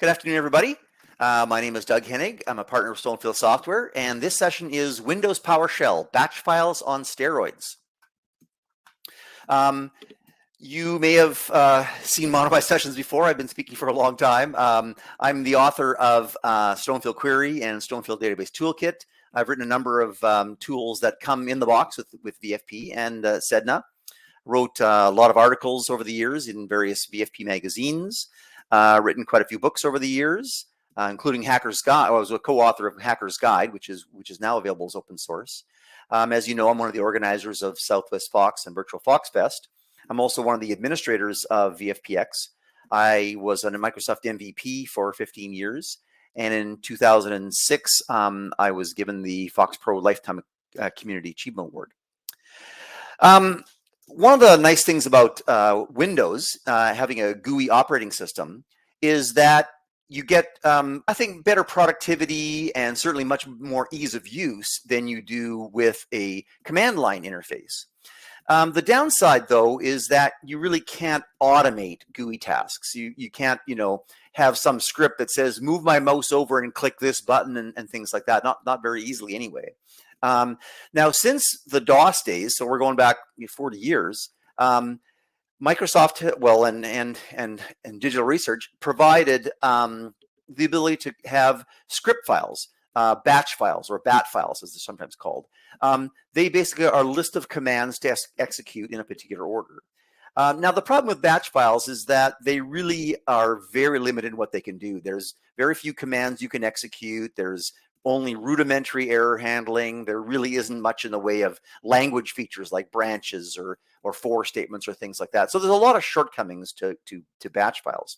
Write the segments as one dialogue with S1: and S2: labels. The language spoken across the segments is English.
S1: Good afternoon, everybody. My name is Doug Hennig. I'm a partner of Stonefield Software, and this session is Windows PowerShell, batch files on steroids. You may have seen one of my sessions before. I've been speaking for a long time. I'm the author of Stonefield Query and Stonefield Database Toolkit. I've written a number of tools that come in the box with VFP and Sedna. Wrote a lot of articles over the years in various VFP magazines. Written quite a few books over the years, including Hacker's Guide. I was a co-author of Hacker's Guide, which is now available as open source. As you know, I'm one of the organizers of Southwest Fox and Virtual Fox Fest. I'm also one of the administrators of VFPX. I was a Microsoft MVP for 15 years, and in 2006, I was given the Fox Pro Lifetime Community Achievement Award. One of the nice things about Windows having a GUI operating system is that you get, I think, better productivity and certainly much more ease of use than you do with a command line interface. The downside, though, is that you really can't automate GUI tasks. You can't, have some script that says, move my mouse over and click this button and things like that. Not very easily anyway. Now, since the DOS days, so we're going back 40 years, Microsoft, and Digital Research provided the ability to have script files, batch files, or BAT files, as they're sometimes called. They basically are a list of commands to execute in a particular order. Now, the problem with batch files is that they really are very limited in what they can do. There's very few commands you can execute. There's only rudimentary error handling. There really isn't much in the way of language features like branches or for statements or things like that. So there's a lot of shortcomings to batch files.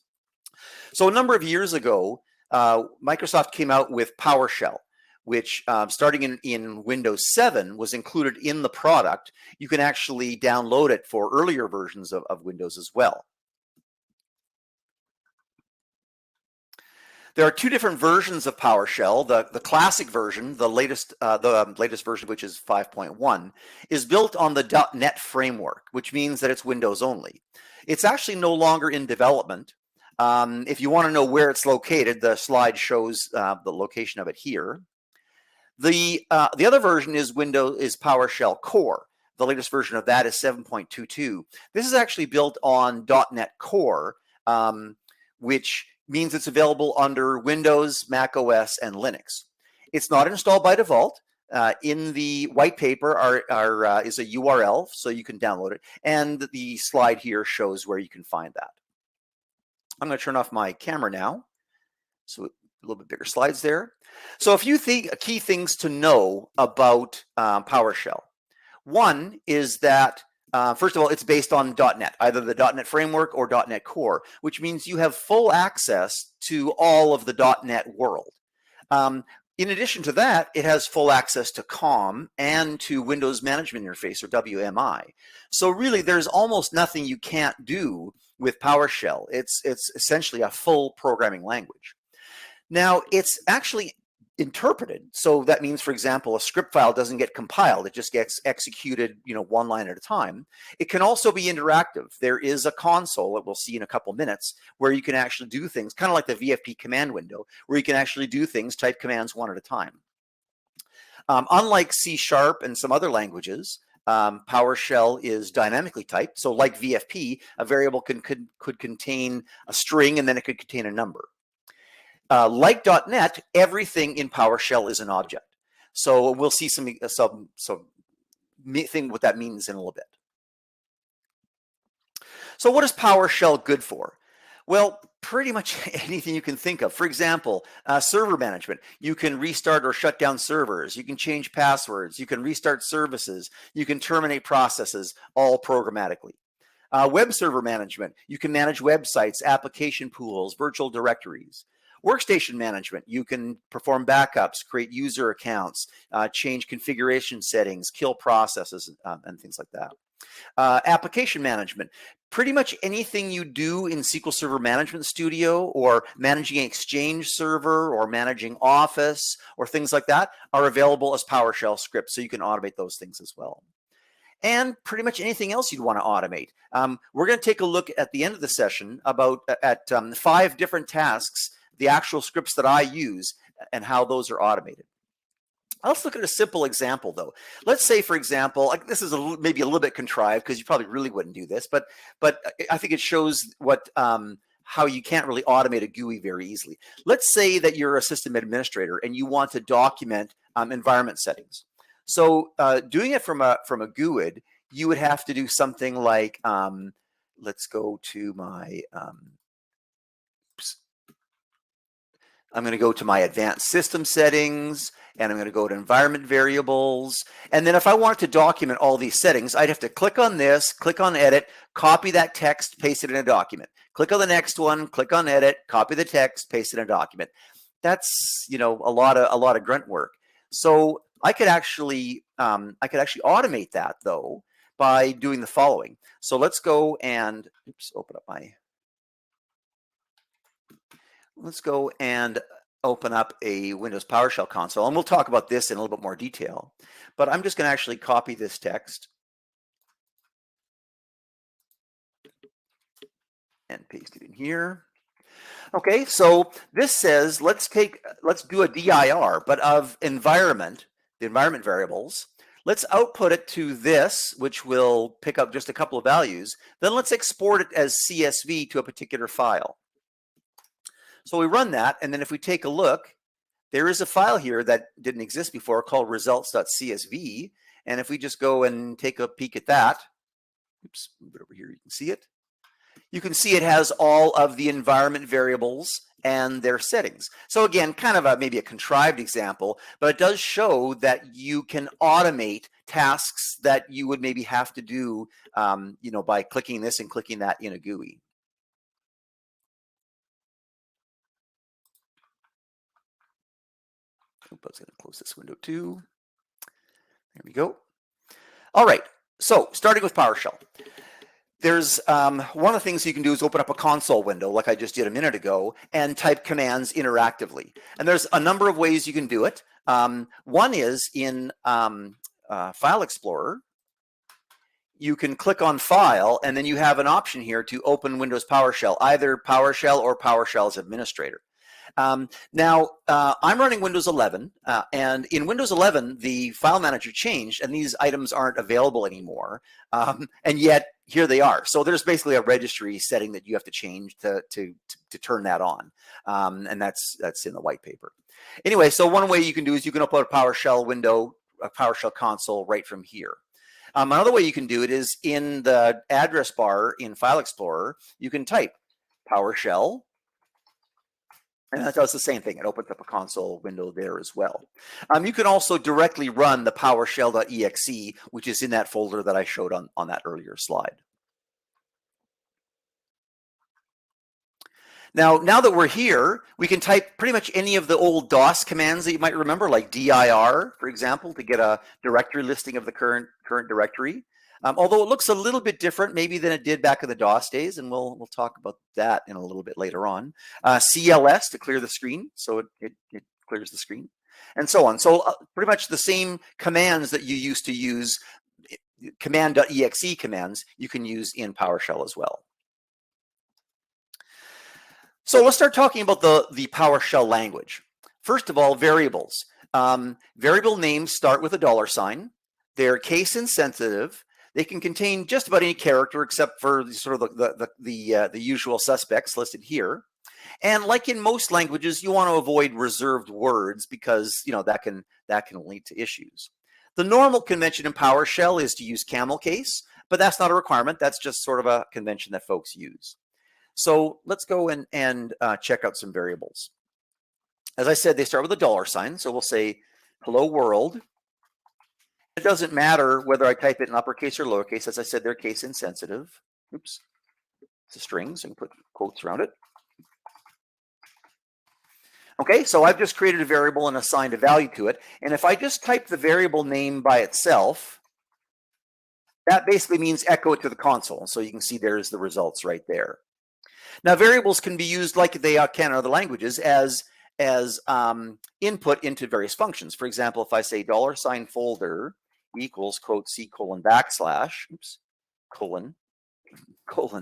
S1: So a number of years ago, Microsoft came out with PowerShell, which starting in Windows 7 was included in the product. You can actually download it for earlier versions of Windows as well. There are two different versions of PowerShell. The classic version, the latest version, which is 5.1, is built on the .NET framework, which means that it's Windows only. It's actually no longer in development. If you want to know where it's located, the slide shows the location of it here. The other version is PowerShell Core. The latest version of that is 7.22. This is actually built on .NET Core, which means it's available under Windows, Mac OS, and Linux. It's not installed by default. In the white paper is a URL, so you can download it. And the slide here shows where you can find that. I'm going to turn off my camera now. So a little bit bigger slides there. So a few key things to know about PowerShell. One is that first of all, it's based on .NET, either the .NET Framework or .NET Core, which means you have full access to all of the .NET world. In addition to that, it has full access to COM and to Windows Management Interface, or WMI. So really, there's almost nothing you can't do with PowerShell. It's essentially a full programming language. Now, it's actually interpreted. So that means, for example, a script file doesn't get compiled. It just gets executed, one line at a time. It can also be interactive. There is a console that we'll see in a couple minutes where you can actually do things, kind of like the VFP command window, where you can actually do things, type commands one at a time. Unlike C# and some other languages, PowerShell is dynamically typed. So like VFP, a variable could contain a string and then it could contain a number. Like .NET, everything in PowerShell is an object. So we'll see some thing what that means in a little bit. So what is PowerShell good for? Well, pretty much anything you can think of. For example, server management. You can restart or shut down servers. You can change passwords. You can restart services. You can terminate processes, all programmatically. Web server management. You can manage websites, application pools, virtual directories. Workstation management, you can perform backups, create user accounts, change configuration settings, kill processes, and things like that. Application management, pretty much anything you do in SQL Server Management Studio or managing Exchange Server or managing Office or things like that are available as PowerShell scripts, so you can automate those things as well. And pretty much anything else you'd want to automate. We're going to take a look at the end of the session at 5 different tasks the actual scripts that I use and how those are automated. Let's look at a simple example, though. Let's say, for example, like this is maybe a little bit contrived because you probably really wouldn't do this, but I think it shows what how you can't really automate a GUI very easily. Let's say that you're a system administrator and you want to document environment settings. So doing it from a GUID, you would have to do something like, let's go to my, I'm going to go to my advanced system settings, and I'm going to go to environment variables. And then if I wanted to document all these settings, I'd have to click on this, click on edit, copy that text, paste it in a document. Click on the next one, click on edit, copy the text, paste it in a document. That's, you know, a lot of grunt work. So I could actually automate that though by doing the following. So let's go and open up my. Let's go and open up a Windows PowerShell console, and we'll talk about this in a little bit more detail. But I'm just going to actually copy this text and paste it in here. Okay, so this says let's do a dir, but of environment, the environment variables. Let's output it to this, which will pick up just a couple of values. Then let's export it as CSV to a particular file. So we run that, and then if we take a look, there is a file here that didn't exist before called results.csv. And if we just go and take a peek at that, oops, move it over here, you can see it. You can see it has all of the environment variables and their settings. So again, kind of maybe a contrived example, but it does show that you can automate tasks that you would maybe have to do, you know, by clicking this and clicking that in a GUI. I was going to close this window too. There we go. All right, so starting with PowerShell. There's one of the things you can do is open up a console window like I just did a minute ago and type commands interactively. And there's a number of ways you can do it. One is in File Explorer. You can click on File, and then you have an option here to open Windows PowerShell, either PowerShell or PowerShell as administrator. Now, I'm running Windows 11, and in Windows 11, the file manager changed, and these items aren't available anymore, and yet here they are. So there's basically a registry setting that you have to change to turn that on, and that's in the white paper. Anyway, so one way you can do is you can upload a PowerShell window, a PowerShell console right from here. Another way you can do it is in the address bar in File Explorer, you can type PowerShell, and that does the same thing. It opens up a console window there as well. You can also directly run the PowerShell.exe, which is in that folder that I showed on that earlier slide. Now that we're here, we can type pretty much any of the old DOS commands that you might remember, like dir, for example, to get a directory listing of the current directory. Although it looks a little bit different maybe than it did back in the DOS days, and we'll talk about that in a little bit later on. CLS to clear the screen, so it clears the screen, and so on. So pretty much the same commands that you used to use, command.exe commands, you can use in PowerShell as well. So let's start talking about the PowerShell language. First of all, variables. Variable names start with a $sign. They're case insensitive. They can contain just about any character except for sort of the usual suspects listed here. And like in most languages, you want to avoid reserved words because that can lead to issues. The normal convention in PowerShell is to use camel case, but that's not a requirement. That's just sort of a convention that folks use. So let's go and check out some variables. As I said, they start with a $sign. So we'll say hello world. It doesn't matter whether I type it in uppercase or lowercase. As I said, they're case insensitive. Oops. It's a string, so I can put quotes around it. Okay, so I've just created a variable and assigned a value to it. And if I just type the variable name by itself, that basically means echo it to the console. So you can see there's the results right there. Now, variables can be used like they can in other languages as input into various functions. For example, if I say $folder equals quote C : oops, colon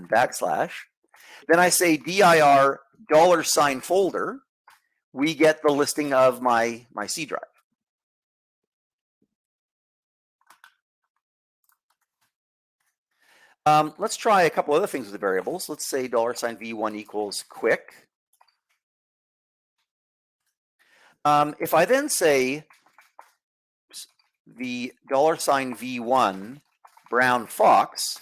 S1: backslash, then I say dir $folder, we get the listing of my C drive. Let's try a couple other things with the variables. Let's say $v1 equals quick. If I then say the $v1 brown fox,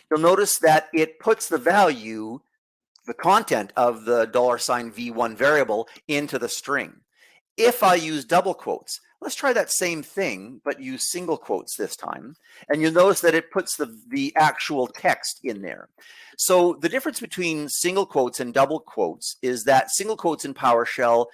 S1: you'll notice that it puts the value, the content of the $v1 variable into the string. If I use double quotes, let's try that same thing, but use single quotes this time. And you'll notice that it puts the actual text in there. So the difference between single quotes and double quotes is that single quotes in PowerShell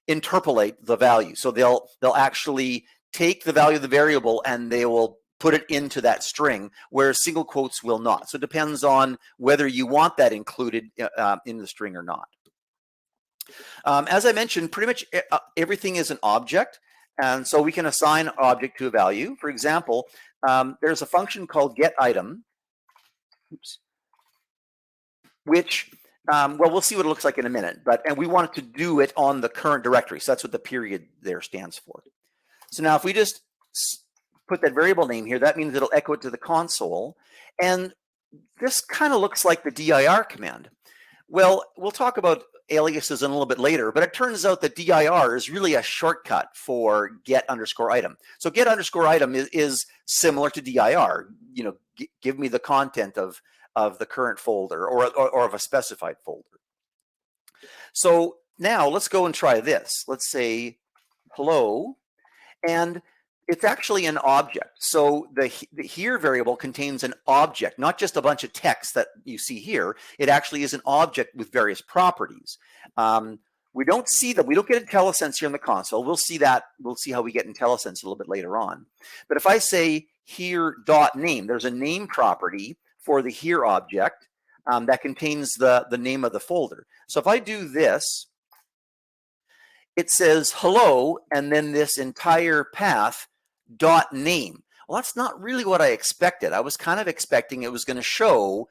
S1: interpolate the value. So they'll actually take the value of the variable and they will put it into that string, whereas single quotes will not. So it depends on whether you want that included in the string or not. As I mentioned, pretty much everything is an object, and so we can assign an object to a value. For example, there's a function called getItem, which, well, we'll see what it looks like in a minute, and we want it to do it on the current directory, so that's what the period there stands for. So now if we just put that variable name here, that means it'll echo it to the console, and this kind of looks like the dir command. Well, we'll talk about aliases in a little bit later, but it turns out that dir is really a shortcut for get_item. So get_item is similar to dir. You know, give me the content of the current folder or of a specified folder. So now let's go and try this. Let's say hello, and it's actually an object. So the here variable contains an object, not just a bunch of text that you see here. It actually is an object with various properties. We don't see that. We don't get IntelliSense here in the console. We'll see that. We'll see how we get IntelliSense a little bit later on. But if I say here.name, there's a name property for the here object that contains the name of the folder. So if I do this, it says hello, and then this entire path .name. Well, that's not really what I expected. I was kind of expecting it was going to show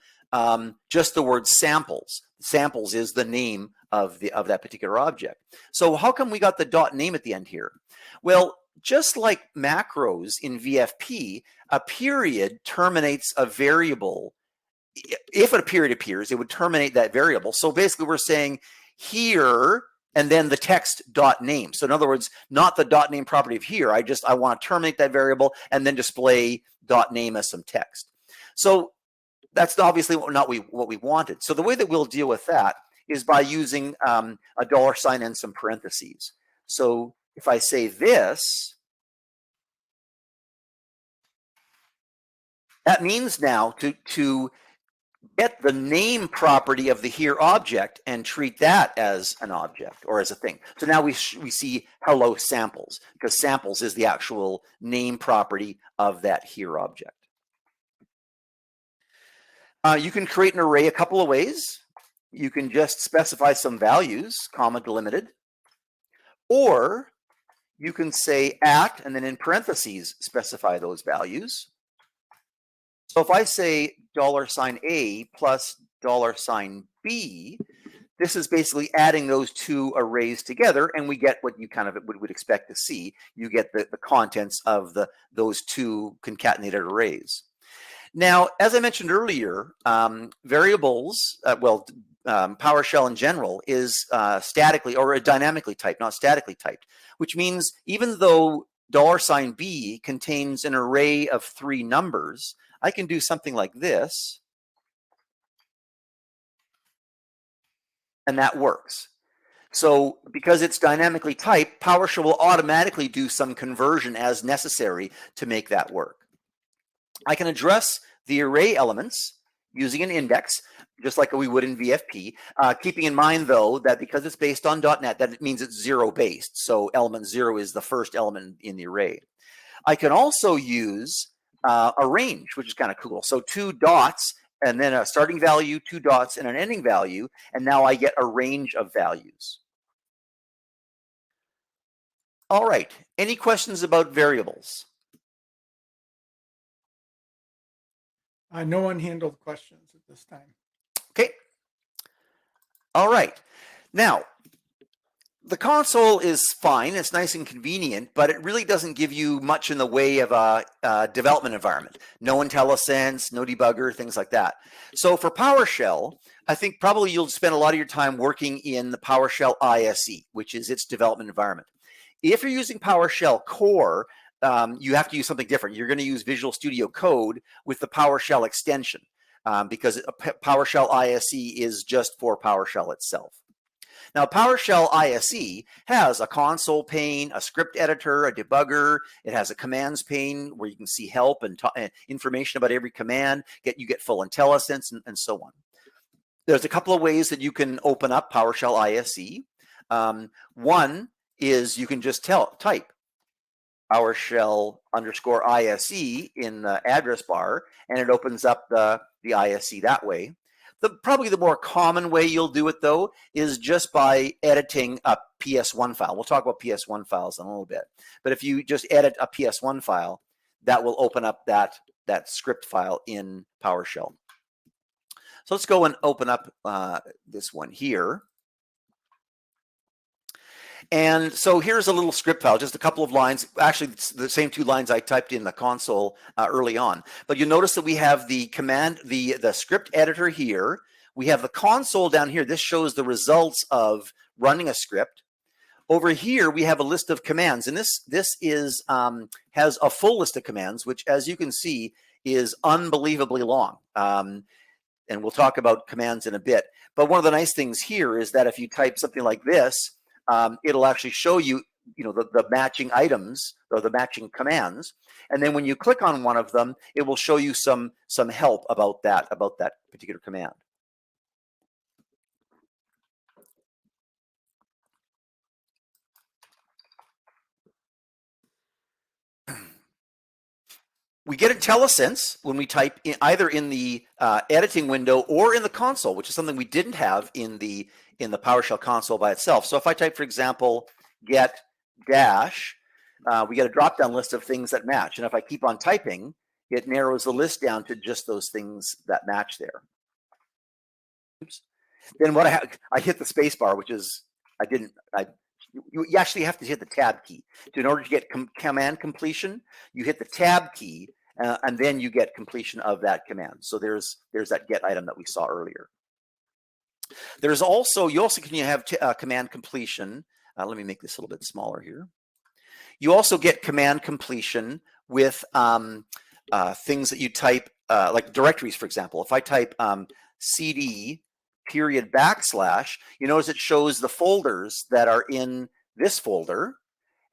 S1: just the word samples. Samples is the name of that particular object. So how come we got the .name at the end here? Well, just like macros in VFP, a period terminates a variable. If a period appears, it would terminate that variable. So basically we're saying here, and then the text .name. So in other words, not the .name property of here. I want to terminate that variable and then display .name as some text. So that's obviously not what we wanted. So the way that we'll deal with that is by using a $ and some parentheses. So if I say this, that means now to get the name property of the here object and treat that as an object or as a thing. So now we see hello samples, because samples is the actual name property of that here object. You can create an array a couple of ways. You can just specify some values, comma delimited, or you can say at, and then in parentheses specify those values. So if I say $A plus $B, this is basically adding those two arrays together, and we get what you kind of would expect to see. You get the contents of those two concatenated arrays. Now, as I mentioned earlier, variables, PowerShell in general is statically or dynamically typed, not statically typed, which means even though $B contains an array of 3 numbers, I can do something like this, and that works. So because it's dynamically typed, PowerShell will automatically do some conversion as necessary to make that work. I can address the array elements using an index, just like we would in VFP, keeping in mind, though, that because it's based on .NET, that it means it's 0-based. So element 0 is the first element in the array. I can also use a range, which is kind of cool. So 2 dots, and then a starting value, 2 dots, and an ending value, and now I get a range of values. All right, any questions about variables?
S2: No unhandled questions at this time.
S1: Okay. All right. Now, The console is fine. It's nice and convenient, but it really doesn't give you much in the way of a development environment. No IntelliSense, no debugger, things like that. So for PowerShell, I think probably you'll spend a lot of your time working in the PowerShell Ise, which is its development environment. If you're using PowerShell Core, you have to use something different. You're going to use Visual Studio Code with the PowerShell extension because PowerShell Ise is just for PowerShell itself. Now, PowerShell Ise has a console pane, a script editor, a debugger. It has a commands pane where you can see help and information about every command. You get full IntelliSense and so on. There's a couple of ways that you can open up PowerShell Ise. One is you can just type PowerShell_ISE in the address bar, and it opens up the ISE that way. Probably the more common way you'll do it, though, is just by editing a PS1 file. We'll talk about PS1 files in a little bit. But if you just edit a PS1 file, that will open up that script file in PowerShell. So let's go and open up this one here. And so here's a little script file, just a couple of lines. Actually, it's the same 2 lines I typed in the console early on. But you'll notice that we have the command, the script editor here. We have the console down here. This shows the results of running a script. Over here, we have a list of commands, and this is has a full list of commands, which, as you can see, is unbelievably long. And we'll talk about commands in a bit. But one of the nice things here is that if you type something like this, it'll actually show you, the matching items or the matching commands. And then when you click on one of them, it will show you some help about that particular command. We get IntelliSense when we type either in the editing window or in the console, which is something we didn't have in the PowerShell console by itself. So if I type, for example, get dash, we get a drop-down list of things that match. And if I keep on typing, it narrows the list down to just those things that match there. Oops. Then what I hit the space bar, which is, you actually have to hit the tab key. In order to get command completion, you hit the tab key, and then you get completion of that command. So there's that get item that we saw earlier. There's also, you also can have command completion. Let me make this a little bit smaller here. You also get command completion with things that you type, like directories, for example. If I type cd // you notice it shows the folders that are in this folder.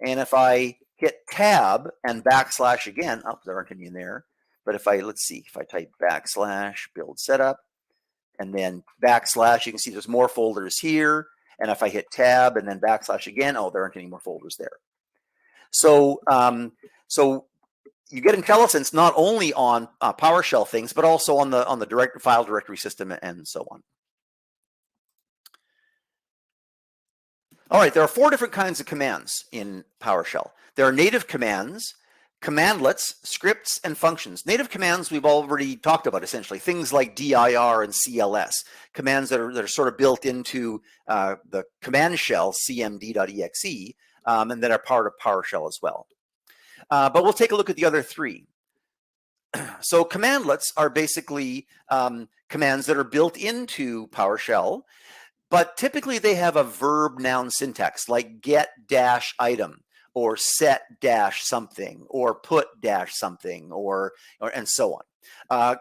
S1: And if I hit tab and / again, oh, there aren't any in there. But if let's see, if I type / build setup and then / you can see there's more folders here. And if I hit tab and then / again, oh, there aren't any more folders there. So, so you get IntelliSense not only on PowerShell things, but also on the file directory system and so on. All right, there are 4 different kinds of commands in PowerShell. There are native commands, commandlets, scripts, and functions. Native commands we've already talked about, essentially. Things like dir and cls, commands that are sort of built into the command shell, cmd.exe, and that are part of PowerShell as well. But we'll take a look at the other 3. So commandlets are basically commands that are built into PowerShell, but typically they have a verb noun syntax like get dash item or set dash something or put dash something or and so on.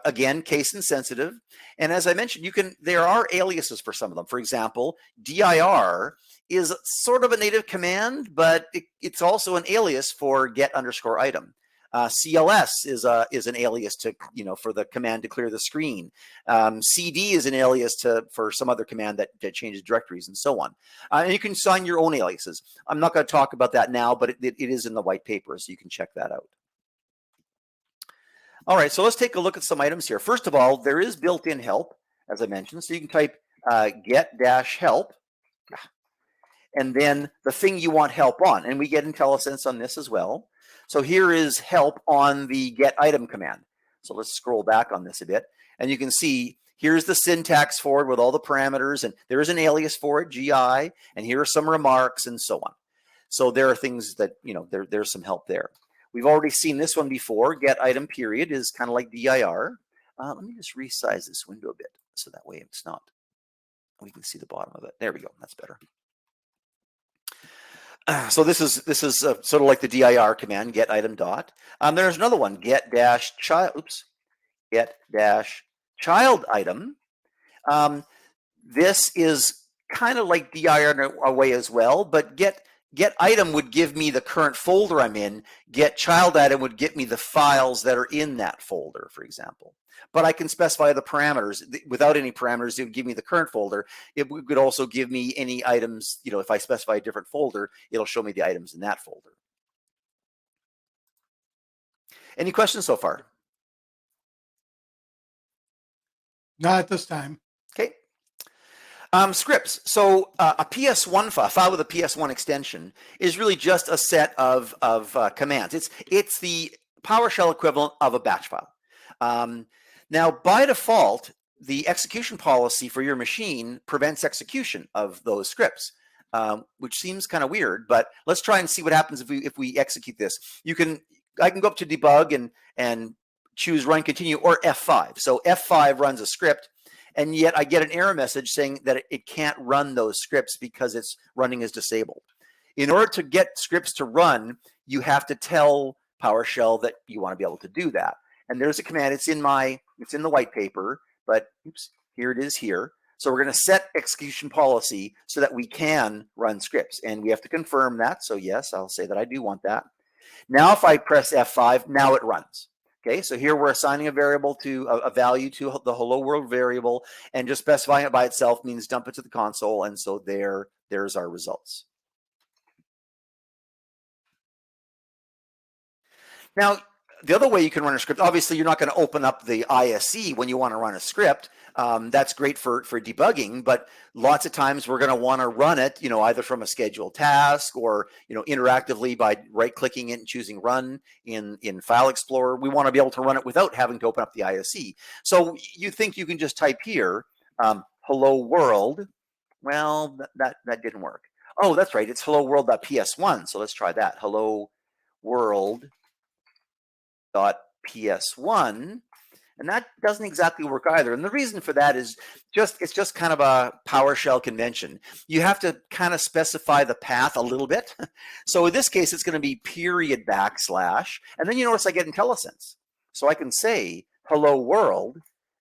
S1: Again, case insensitive. And as I mentioned, there are aliases for some of them. For example, dir is sort of a native command, but it's also an alias for get_item. CLS is an alias to for the command to clear the screen. CD is an alias for some other command that changes directories and so on. And you can assign your own aliases. I'm not going to talk about that now, but it is in the white paper, so you can check that out. All right, so let's take a look at some items here. First of all, there is built-in help, as I mentioned. So you can type get-help, and then the thing you want help on. And we get IntelliSense on this as well. So here is help on the get item command. So let's scroll back on this a bit. And you can see Here's the syntax for it with all the parameters, and there is an alias for it, GI, and here are some remarks and so on. So there are things that, there's some help there. We've already seen this one before. Get item period is kind of like dir. Let me just resize this window a bit so that way it's not, we can see the bottom of it. There we go. That's better. So this is sort of like the dir command, get item dot. There's another one, get dash child item. This is kind of like dir in a way as well, but get item would give me the current folder I'm in. Get child item would get me the files that are in that folder, for example. But I can specify the parameters. Without any parameters, it would give me the current folder. It would also give me any items, if I specify a different folder, it'll show me the items in that folder. Any questions so far?
S2: Not at this time.
S1: Okay. Scripts. So a PS1 file with a PS1 extension is really just a set of commands. It's the PowerShell equivalent of a batch file. Now, by default, the execution policy for your machine prevents execution of those scripts, which seems kind of weird. But let's try and see what happens if we execute this. I can go up to debug and choose run continue or F5. So F5 runs a script, and yet I get an error message saying that it can't run those scripts because its running is disabled. In order to get scripts to run, you have to tell PowerShell that you want to be able to do that. And there's a command. It's in the white paper, but oops, here it is here. So we're going to set execution policy so that we can run scripts, and we have to confirm that. So yes, I'll say that I do want that. Now, if I press F5, now it runs. Okay, so here we're assigning a variable to a value to the hello world variable, and just specifying it by itself means dump it to the console. And so there's our results. Now, the other way you can run a script, obviously you're not going to open up the ISE when you want to run a script. That's great for debugging, but lots of times we're going to want to run it, either from a scheduled task or, interactively by right-clicking it and choosing run in File Explorer. We want to be able to run it without having to open up the ISE. So you think you can just type here, hello world. Well, that didn't work. Oh, that's right. It's hello world.ps1. So let's try that. Hello world. .ps1, and that doesn't exactly work either. And the reason for that is it's just kind of a PowerShell convention. You have to kind of specify the path a little bit. So in this case, it's going to be period / and then you notice I get IntelliSense. So I can say hello world,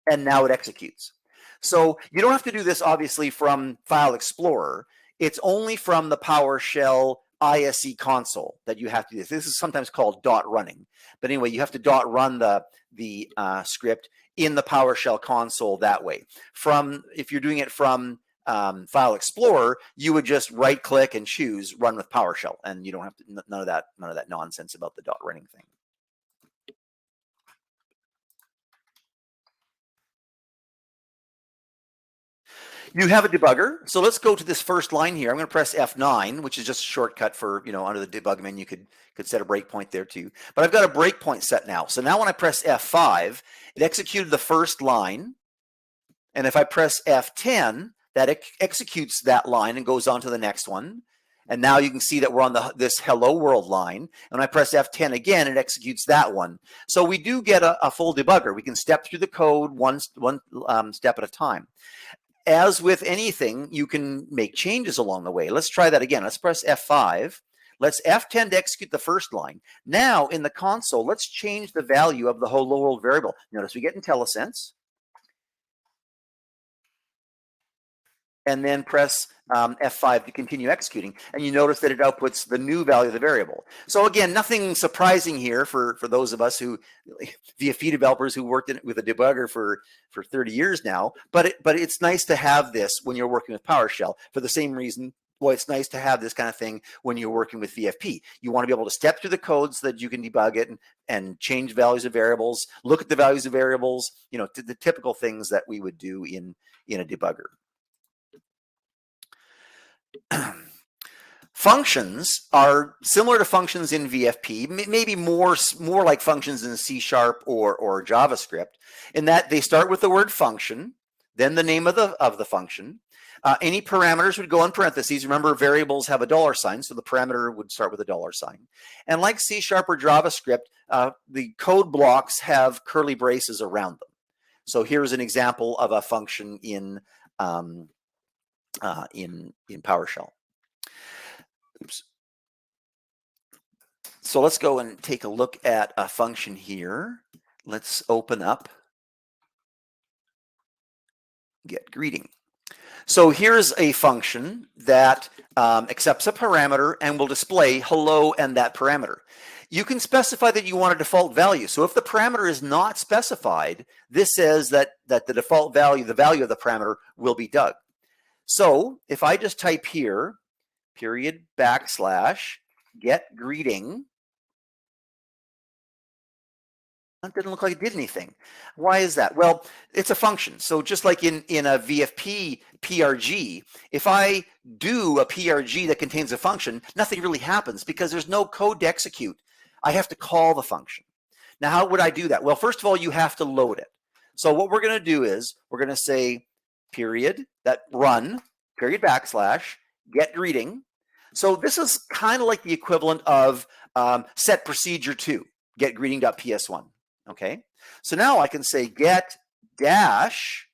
S1: and now it executes. So you don't have to do this obviously from File Explorer. It's only from the PowerShell ISE console that you have to do this. This is sometimes called .running. But anyway, you have to .run the script in the PowerShell console that way. If you're doing it from File Explorer, you would just right-click and choose Run with PowerShell, and you don't have to none of that nonsense about the .running thing. You have a debugger. So let's go to this first line here. I'm going to press F9, which is just a shortcut for, under the debug menu, you could set a breakpoint there too. But I've got a breakpoint set now. So now when I press F5, it executed the first line. And if I press F10, that executes that line and goes on to the next one. And now you can see that we're on this hello world line. And when I press F10 again, it executes that one. So we do get a full debugger. We can step through the code one step at a time. As with anything, you can make changes along the way. Let's try that again. Let's press F5. Let's F10 to execute the first line. Now, in the console, let's change the value of the hello world variable. Notice we get IntelliSense. And then press F5 to continue executing. And you notice that it outputs the new value of the variable. So again, nothing surprising here for those of us who, VFP developers who worked with a debugger for 30 years now. But it's nice to have this when you're working with PowerShell for the same reason. Well, it's nice to have this kind of thing when you're working with VFP. You want to be able to step through the code so that you can debug it and change values of variables, look at the values of variables, the typical things that we would do in a debugger. Functions are similar to functions in VFP, maybe more like functions in C# or JavaScript, in that they start with the word function, then the name of the function. Any parameters would go in parentheses. Remember, variables have a $sign, so the parameter would start with a $sign. And like C# or JavaScript, the code blocks have curly braces around them. So here's an example of a function in PowerShell. Oops. So let's go and take a look at a function here. Let's open up get greeting. So here's a function that accepts a parameter and will display hello and that parameter. You can specify that you want a default value. So if the parameter is not specified, this says that the default value, the value of the parameter, will be Doug. So if I just type here, period, backslash, get greeting, that didn't look like it did anything. Why is that? Well, it's a function. So just like in a VFP PRG, if I do a PRG that contains a function, nothing really happens because there's no code to execute. I have to call the function. Now, how would I do that? Well, first of all, you have to load it. So what we're going to do is we're going to say period, that run, period, backslash, get greeting. So this is kind of like the equivalent of set procedure 2, get greeting.ps1. Okay, so now I can say get dash,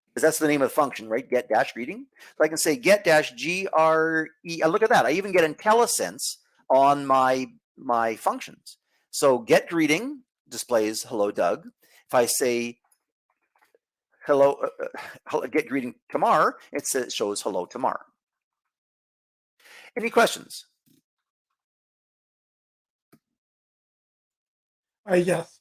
S1: because that's the name of the function, right? Get dash greeting. So I can say get dash GRE. Look at that. I even get IntelliSense on my functions. So get greeting displays hello Doug. If I say hello, get greeting Tamar, it shows hello Tamar. Any questions?
S2: Yes.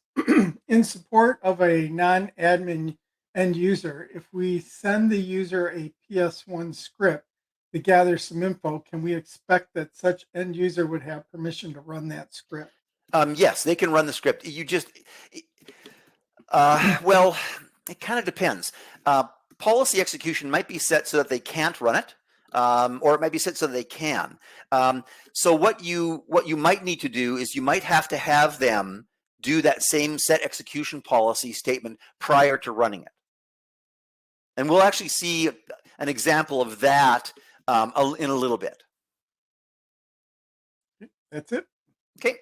S2: In support of a non-admin end user, if we send the user a PS1 script to gather some info, can we expect that such end user would have permission to run that script?
S1: Yes, they can run the script. You just, well, it kind of depends. Policy execution might be set so that they can't run it, or it might be set so that they can. So what you might need to do is you might have to have them do that same set execution policy statement prior to running it. And we'll actually see an example of that in a little bit.
S2: That's it.
S1: Okay.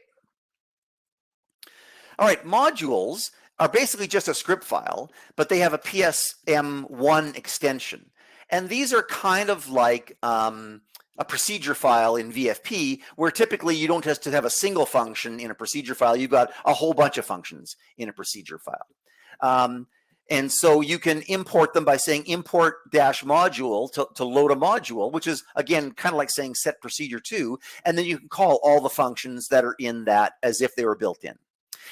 S1: All right, modules are basically just a script file, but they have a PSM1 extension. And these are kind of like a procedure file in VFP, where typically you don't just have a single function in a procedure file, you've got a whole bunch of functions in a procedure file. And so you can import them by saying import dash module to load a module, which is, again, kind of like saying set procedure 2, and then you can call all the functions that are in that as if they were built in.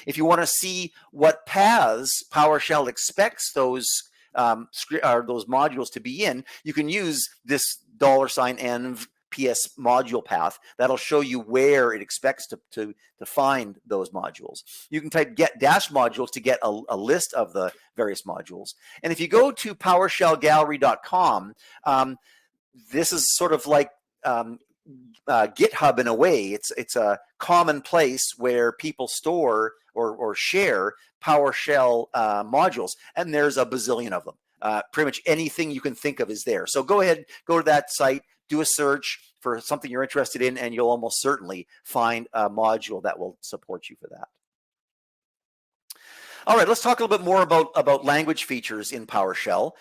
S1: If you want to see what paths PowerShell expects those modules to be in, you can use this $env PS module path. That'll show you where it expects to find those modules. You can type get dash modules to get a list of the various modules. And if you go to PowerShellGallery.com, this is sort of like GitHub in a way. It's a common place where people store or share PowerShell modules, and there's a bazillion of them. Pretty much anything you can think of is there. So go ahead, go to that site, do a search for something you're interested in, and you'll almost certainly find a module that will support you for that. All right, let's talk a little bit more about language features in PowerShell.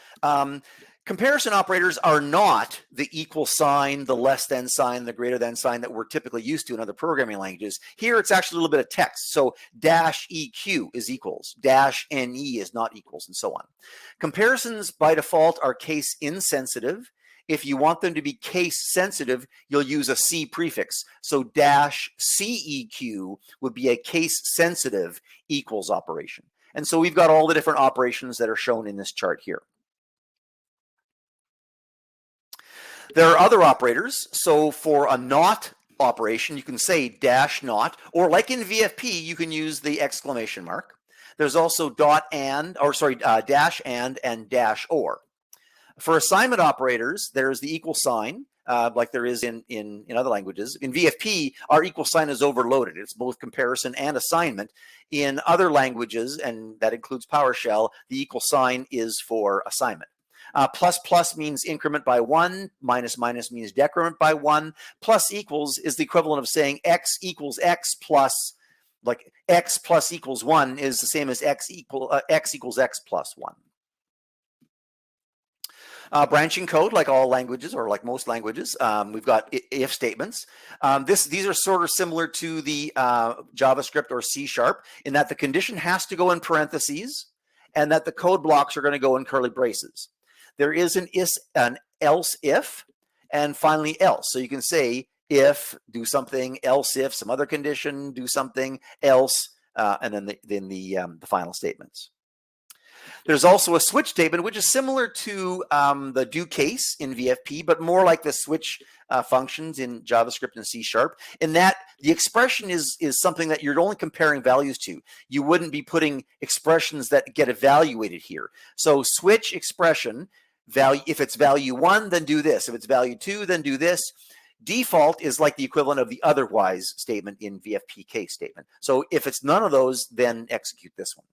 S1: Comparison operators are not the equal sign, the less than sign, the greater than sign that we're typically used to in other programming languages. Here, it's actually a little bit of text. So -EQ is equals, -NE is not equals, and so on. Comparisons by default are case insensitive. If you want them to be case sensitive, you'll use a C prefix. So -CEQ would be a case sensitive equals operation. And so we've got all the different operations that are shown in this chart here. There are other operators. So for a not operation, you can say -not, or like in VFP, you can use the exclamation mark. There's also dash and dash or. For assignment operators, there's the equal sign, like there is in other languages. In VFP, our equal sign is overloaded. It's both comparison and assignment. In other languages, and that includes PowerShell, the equal sign is for assignment. Plus plus means increment by 1. Minus minus means decrement by 1. Plus equals is the equivalent of saying x equals x plus, like x plus equals 1 is the same as x equals x plus 1. Branching code, like all languages or like most languages, we've got if statements. These are sort of similar to the JavaScript or C# in that the condition has to go in parentheses and that the code blocks are going to go in curly braces. There is an else if, and finally else. So you can say if, do something, else if, some other condition, do something, else, and then the final statements. There's also a switch statement, which is similar to the do case in VFP, but more like the switch functions in JavaScript and C#, in that the expression is something that you're only comparing values to. You wouldn't be putting expressions that get evaluated here. So switch expression, value, if it's value 1, then do this. If it's value 2, then do this. Default is like the equivalent of the otherwise statement in VFP case statement. So if it's none of those, then execute this one.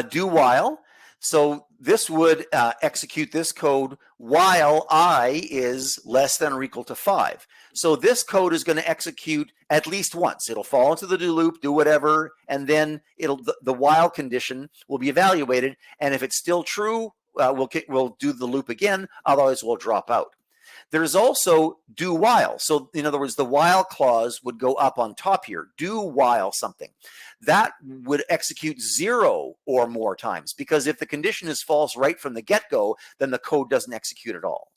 S1: Do while. So this would execute this code while I is less than or equal to 5. So this code is going to execute at least once. It'll fall into the do loop, do whatever, and then the while condition will be evaluated. And if it's still true, we'll do the loop again. Otherwise, we'll drop out. There's also do while. So in other words, the while clause would go up on top here. Do while something. That would execute 0 or more times, because if the condition is false right from the get-go, then the code doesn't execute at all.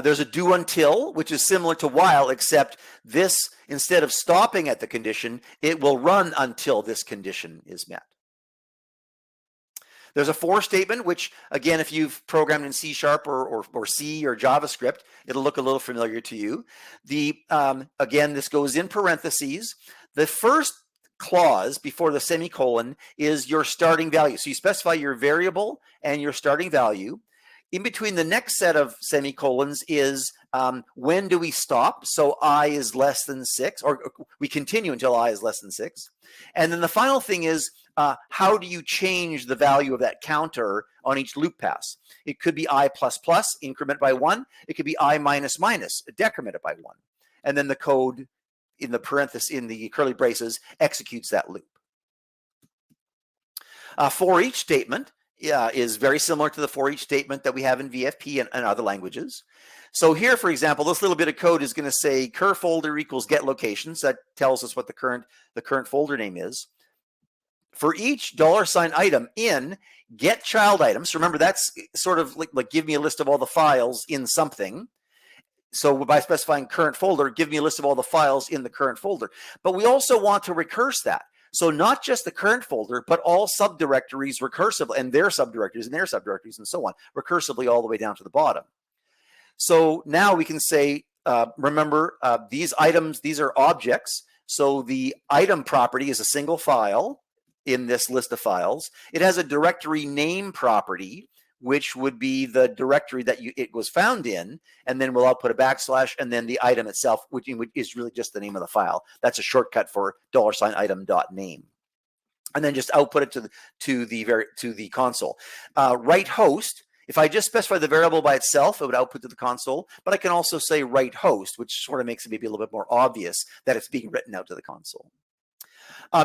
S1: There's a do until, which is similar to while, except this, instead of stopping at the condition, it will run until this condition is met. There's a for statement, which, again, if you've programmed in C# or C or JavaScript, it'll look a little familiar to you. Again, this goes in parentheses. The first clause before the semicolon is your starting value. So you specify your variable and your starting value. In between the next set of semicolons is when do we stop? So I is less than 6, or we continue until I is less than 6. And then the final thing is, how do you change the value of that counter on each loop pass? It could be I++, increment by 1. It could be I-, decremented by 1. And then the code in the parenthesis, in the curly braces, executes that loop. For each statement is very similar to the for each statement that we have in VFP and other languages. So here, for example, this little bit of code is going to say cur folder equals get locations. That tells us what the current folder name is. For each $item in get child items, remember that's sort of like give me a list of all the files in something. So by specifying current folder, give me a list of all the files in the current folder. But we also want to recurse that. So not just the current folder, but all subdirectories recursively, and their subdirectories and their subdirectories and so on, recursively all the way down to the bottom. So now we can say, remember, these items, these are objects. So the item property is a single file in this list of files. It has a directory name property, which would be the directory that it was found in, and then we'll output a backslash, and then the item itself, which is really just the name of the file. That's a shortcut for $item.name. And then just output it to the console. Write host. If I just specify the variable by itself, it would output to the console, but I can also say write host, which sort of makes it maybe a little bit more obvious that it's being written out to the console.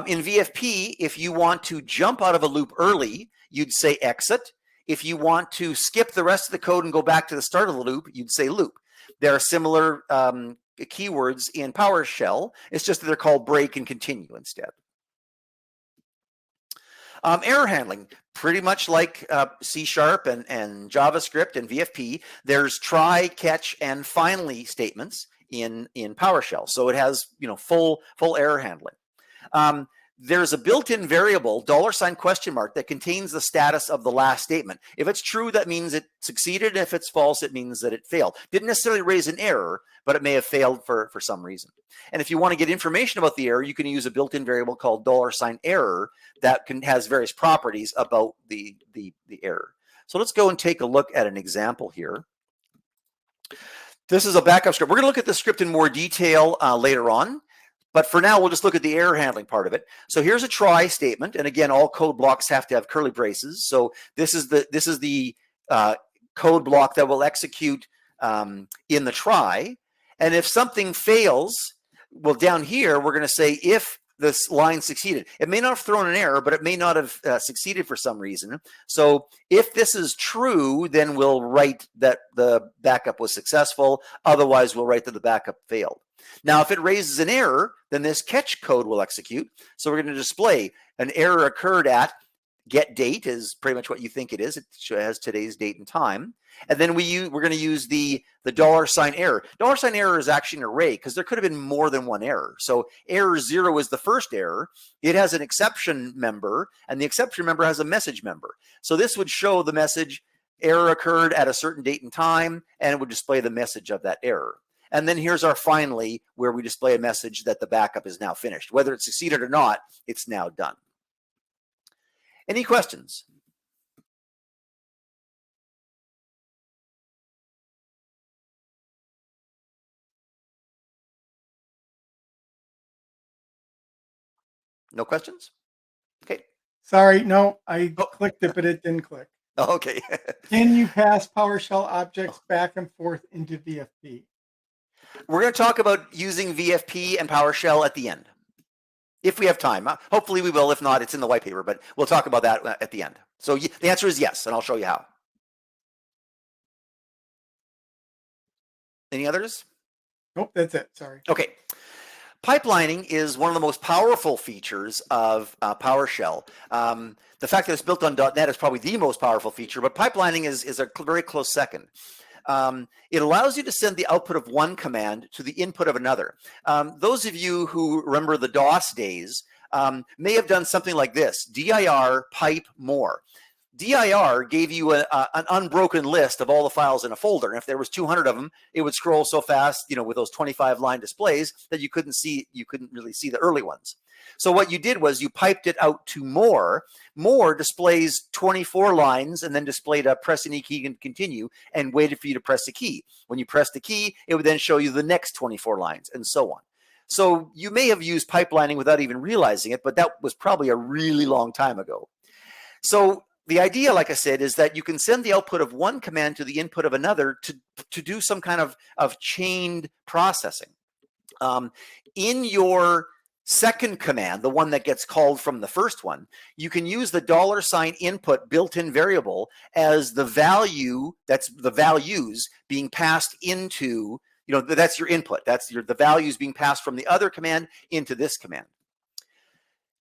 S1: In VFP, if you want to jump out of a loop early, you'd say exit. If you want to skip the rest of the code and go back to the start of the loop, you'd say loop. There are similar keywords in PowerShell. It's just that they're called break and continue instead. Error handling, pretty much like C# and JavaScript and VFP. There's try, catch, and finally statements in PowerShell. So it has full error handling. There's a built-in variable, $? that contains the status of the last statement. If it's true, that means it succeeded. If it's false, it means that it failed. Didn't necessarily raise an error, but it may have failed for some reason. And if you want to get information about the error, you can use a built-in variable called $error that has various properties about the error. So let's go and take a look at an example here. This is a backup script. We're going to look at the script in more detail later on. But for now, we'll just look at the error handling part of it. So here's a try statement, and again, all code blocks have to have curly braces. So this is the code block that will execute in the try. And if something fails, well, down here we're going to say if this line succeeded. It may not have thrown an error, but it may not have succeeded for some reason. So if this is true, then we'll write that the backup was successful. Otherwise, we'll write that the backup failed. Now, if it raises an error, then this catch code will execute. So we're going to display an error occurred at get date is pretty much what you think it is. It has today's date and time. And then we're going to use the $sign error. $sign error is actually an array because there could have been more than one error. So error 0 is the first error. It has an exception member, and the exception member has a message member. So this would show the message error occurred at a certain date and time, and it would display the message of that error. And then here's our finally, where we display a message that the backup is now finished. Whether it succeeded or not, it's now done. Any questions? No questions? Okay.
S2: Sorry, no, I clicked it, but it didn't click.
S1: Okay.
S2: Can you pass PowerShell objects back and forth into VFP?
S1: We're going to talk about using VFP and PowerShell at the end, if we have time. Hopefully we will. If not, it's in the white paper, but we'll talk about that at the end. So the answer is yes, and I'll show you how. Any others?
S2: Nope, that's it. Sorry.
S1: Okay. Pipelining is one of the most powerful features of PowerShell. The fact that it's built on .NET is probably the most powerful feature, but pipelining is a very close second. It allows you to send the output of one command to the input of another. Those of you who remember the DOS days may have done something like this: dir pipe more. dir gave you an unbroken list of all the files in a folder. And if there was 200 of them, it would scroll so fast, with those 25-line displays that you couldn't really see the early ones. So what you did was you piped it out to more. More displays 24 lines and then displayed a press any key and continue and waited for you to press the key. When you press the key, it would then show you the next 24 lines and so on. So you may have used pipelining without even realizing it, but that was probably a really long time ago. So the idea, like I said, is that you can send the output of one command to the input of another to do some kind of chained processing. In your second command, the one that gets called from the first one, you can use the $sign input built-in variable as the value, that's the values being passed into, that's your input. That's the values being passed from the other command into this command.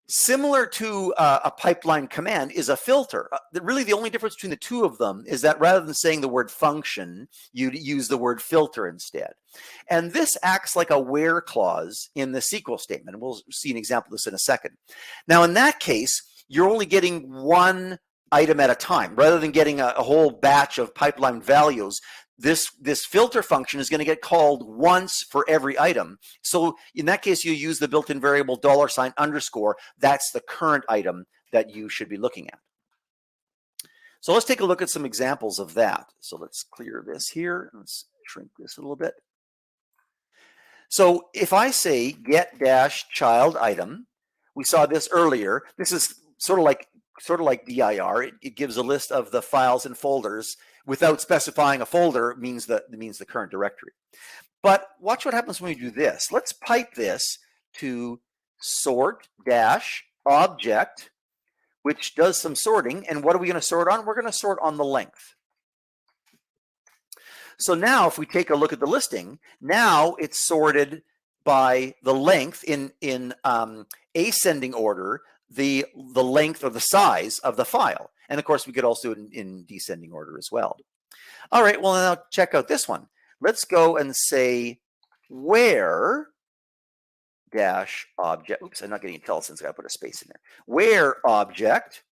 S1: Similar to a pipeline command is a filter. Really, the only difference between the two of them is that rather than saying the word function, you'd use the word filter instead. And this acts like a where clause in the SQL statement. And we'll see an example of this in a second. Now, in that case, you're only getting one item at a time. Rather than getting a whole batch of pipeline values, this filter function is going to get called once for every item. So in that case, you use the built-in variable $_. That's the current item that you should be looking at. So let's take a look at some examples of that. So let's clear this here. Let's shrink this a little bit. So if I say get dash child item, we saw this earlier. This is sort of like dir. It gives a list of the files and folders. Without specifying a folder means the current directory. But watch what happens when we do this. Let's pipe this to sort dash object, which does some sorting. And what are we going to sort on? We're going to sort on the length. So now if we take a look at the listing, now it's sorted by the length in ascending order, the length or the size of the file. And of course, we could also do it in descending order as well. All right, well, now check out this one. Let's go and say where dash object. Oops, I'm not getting IntelliSense. I got to put a space in there. Where object.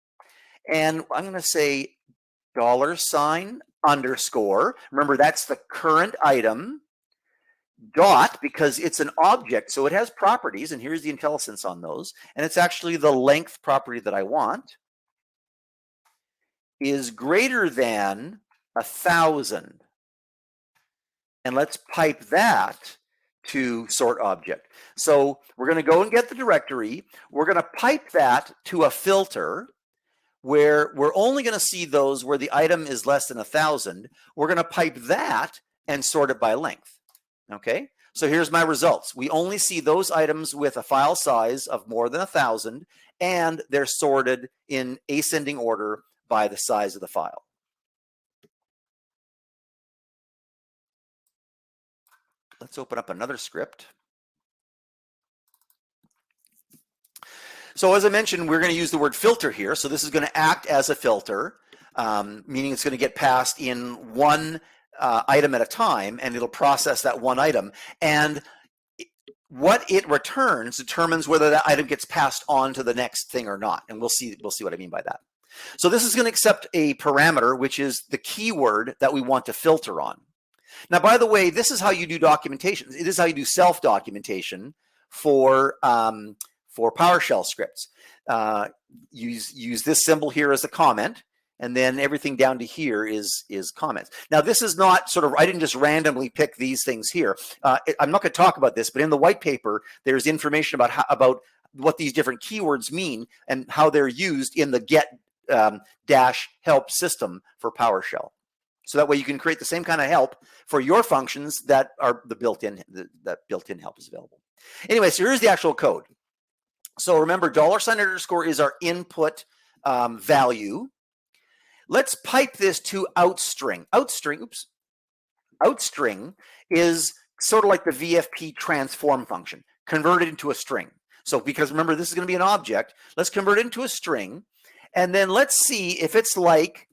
S1: And I'm going to say $_ underscore. Remember, that's the current item. Dot, because it's an object, so it has properties. And here's the IntelliSense on those. And it's actually the length property that I want. Is greater than 1,000. And let's pipe that to sort object. So we're going to go and get the directory. We're going to pipe that to a filter where we're only going to see those where the item is less than 1,000. We're going to pipe that and sort it by length. Okay, so here's my results. We only see those items with a file size of more than 1,000, and they're sorted in ascending order by the size of the file. Let's open up another script. So as I mentioned, we're going to use the word filter here. So this is going to act as a filter, meaning it's going to get passed in one item at a time, and it'll process that one item. And what it returns determines whether that item gets passed on to the next thing or not. And we'll see what I mean by that. So this is going to accept a parameter, which is the keyword that we want to filter on. Now, by the way, this is how you do documentation. This is how you do self-documentation for PowerShell scripts. Use this symbol here as a comment, and then everything down to here is comments. Now, this is not sort of, I didn't just randomly pick these things here. I'm not going to talk about this, but in the white paper, there's information about what these different keywords mean and how they're used in the get dash help system for PowerShell. So that way you can create the same kind of help for your functions that are the built-in help is available. Anyway, so here's the actual code. So remember, $_ is our input value. Let's pipe this to outstring. Outstring is sort of like the VFP transform function, converted into a string. So because remember, this is going to be an object, let's convert it into a string. And then let's see if it's like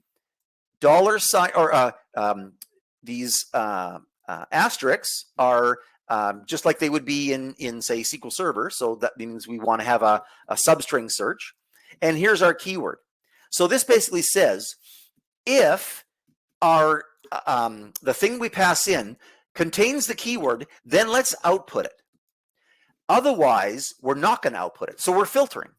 S1: $, or these asterisks are just like they would be in say SQL Server. So that means we want to have a substring search. And here's our keyword. So this basically says if our the thing we pass in contains the keyword, then let's output it. Otherwise, we're not going to output it. So we're filtering.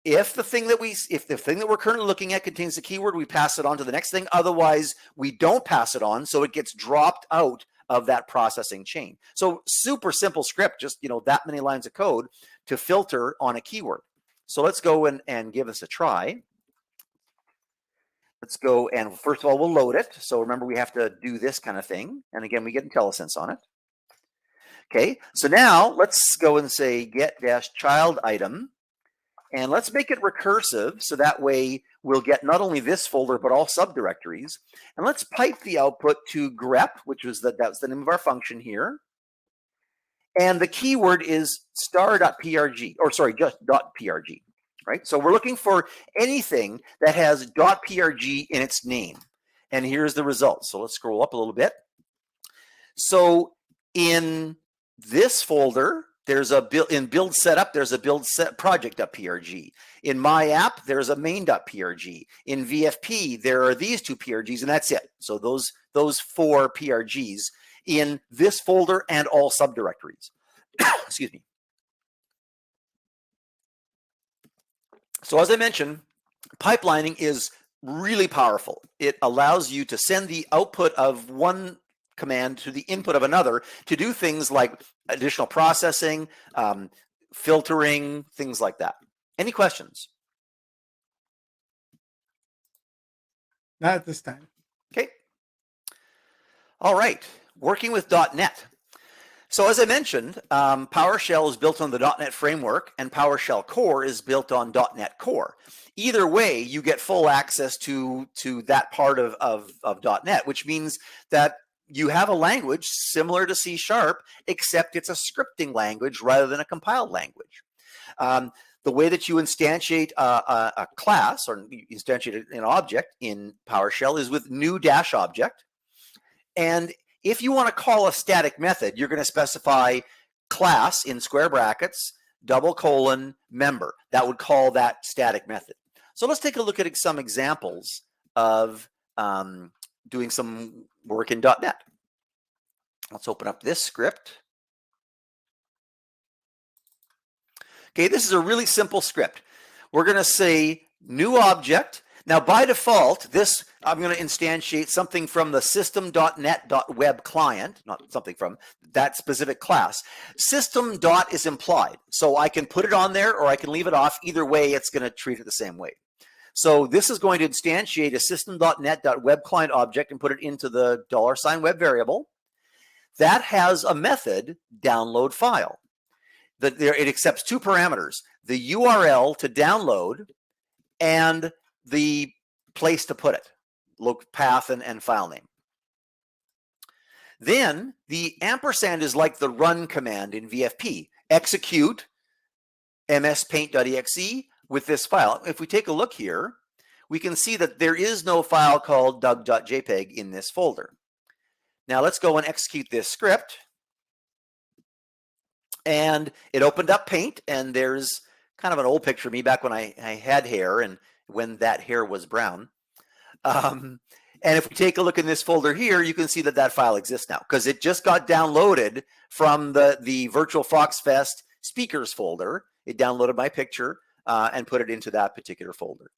S1: If the thing that we're currently looking at contains the keyword, we pass it on to the next thing. Otherwise, we don't pass it on, so it gets dropped out of that processing chain. So super simple script, just that many lines of code to filter on a keyword. So let's go and give this a try. Let's go and first of all, we'll load it. So remember, we have to do this kind of thing. And again, we get IntelliSense on it. Okay, so now let's go and say get-child item. And let's make it recursive, so that way we'll get not only this folder, but all subdirectories. And let's pipe the output to grep, which was that's the name of our function here. And the keyword is star.prg, or sorry, just .prg, right? So we're looking for anything that has .prg in its name. And here's the result. So let's scroll up a little bit. So in this folder, there's a build setup, there's a build set project.prg. In my app, there's a main.prg. In VFP, there are these two PRGs, and that's it. So those 4 PRGs in this folder and all subdirectories. Excuse me. So as I mentioned, pipelining is really powerful. It allows you to send the output of one command to the input of another to do things like additional processing, filtering, things like that. Any questions?
S2: Not at this time.
S1: Okay. All right. Working with .NET. So as I mentioned, PowerShell is built on the .NET framework, and PowerShell Core is built on .NET Core. Either way, you get full access to that part of .NET, which means that you have a language similar to C#, except it's a scripting language rather than a compiled language. The way that you instantiate a class or instantiate an object in PowerShell is with new -object. And if you want to call a static method, you're going to specify class in square brackets, :member. That would call that static method. So let's take a look at some examples of doing some work in .NET. Let's open up this script. Okay, this is a really simple script. We're going to say new object. Now, by default, this, I'm going to instantiate something from the system.net.web client, not something from that specific class. System dot is implied, so I can put it on there or I can leave it off. Either way, it's going to treat it the same way. So this is going to instantiate a system.net.web client object and put it into the $web variable. That has a method, download file. It accepts two parameters, the URL to download and the place to put it, path and file name. Then the ampersand is like the run command in VFP. Execute mspaint.exe with this file. If we take a look here, we can see that there is no file called doug.jpg in this folder. Now let's go and execute this script. And it opened up Paint, and there's kind of an old picture of me back when I had hair and when that hair was brown. And if we take a look in this folder here, you can see that that file exists now because it just got downloaded from the Virtual Fox Fest speakers folder. It downloaded my picture and put it into that particular folder.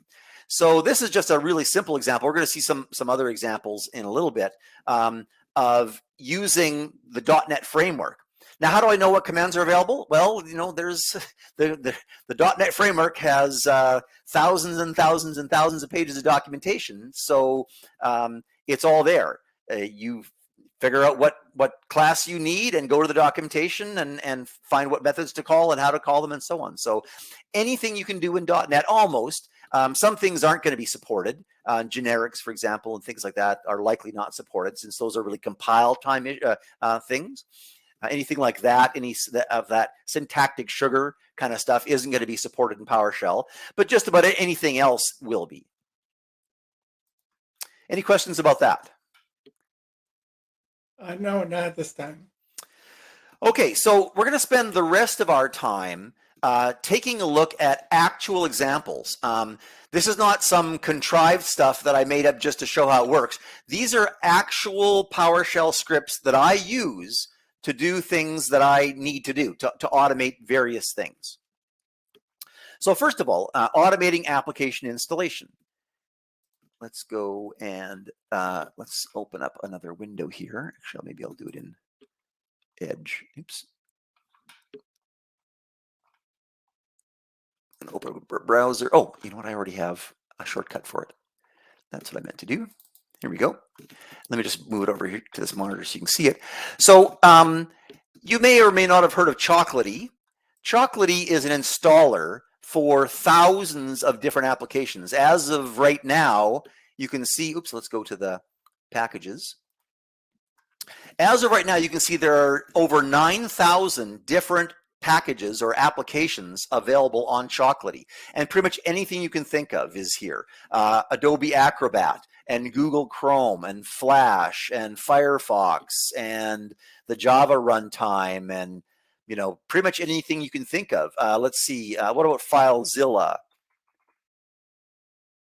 S1: So this is just a really simple example. We're going to see some other examples in a little bit of using the .NET framework. Now, how do I know what commands are available? Well, you know, there's the .NET framework has thousands and thousands and thousands of pages of documentation, so it's all there. You figure out what class you need and go to the documentation and find what methods to call and how to call them and so on. So anything you can do in .NET, almost. Some things aren't going to be supported. Generics, for example, and things like that are likely not supported since those are really compile time things. Anything like that, any of that syntactic sugar kind of stuff isn't going to be supported in PowerShell, but just about anything else will be. Any questions about that?
S2: No, not at this time.
S1: Okay, so we're going to spend the rest of our time taking a look at actual examples. This is not some contrived stuff that I made up just to show how it works. These are actual PowerShell scripts that I use to do things that I need to do, to automate various things. So first of all, automating application installation. Let's go and let's open up another window here. Actually, maybe I'll do it in Edge. Oops. Open a browser. Oh, you know what? I already have a shortcut for it. That's what I meant to do. Here we go. Let me just move it over here to this monitor so you can see it. So you may or may not have heard of Chocolaty. Chocolaty is an installer for thousands of different applications. As of right now, you can see, oops, let's go to the packages. As of right now, you can see there are over 9,000 different packages or applications available on Chocolaty. And pretty much anything you can think of is here. Adobe Acrobat and Google Chrome and Flash and Firefox and the Java runtime and, you know, pretty much anything you can think of. Let's see, what about FileZilla?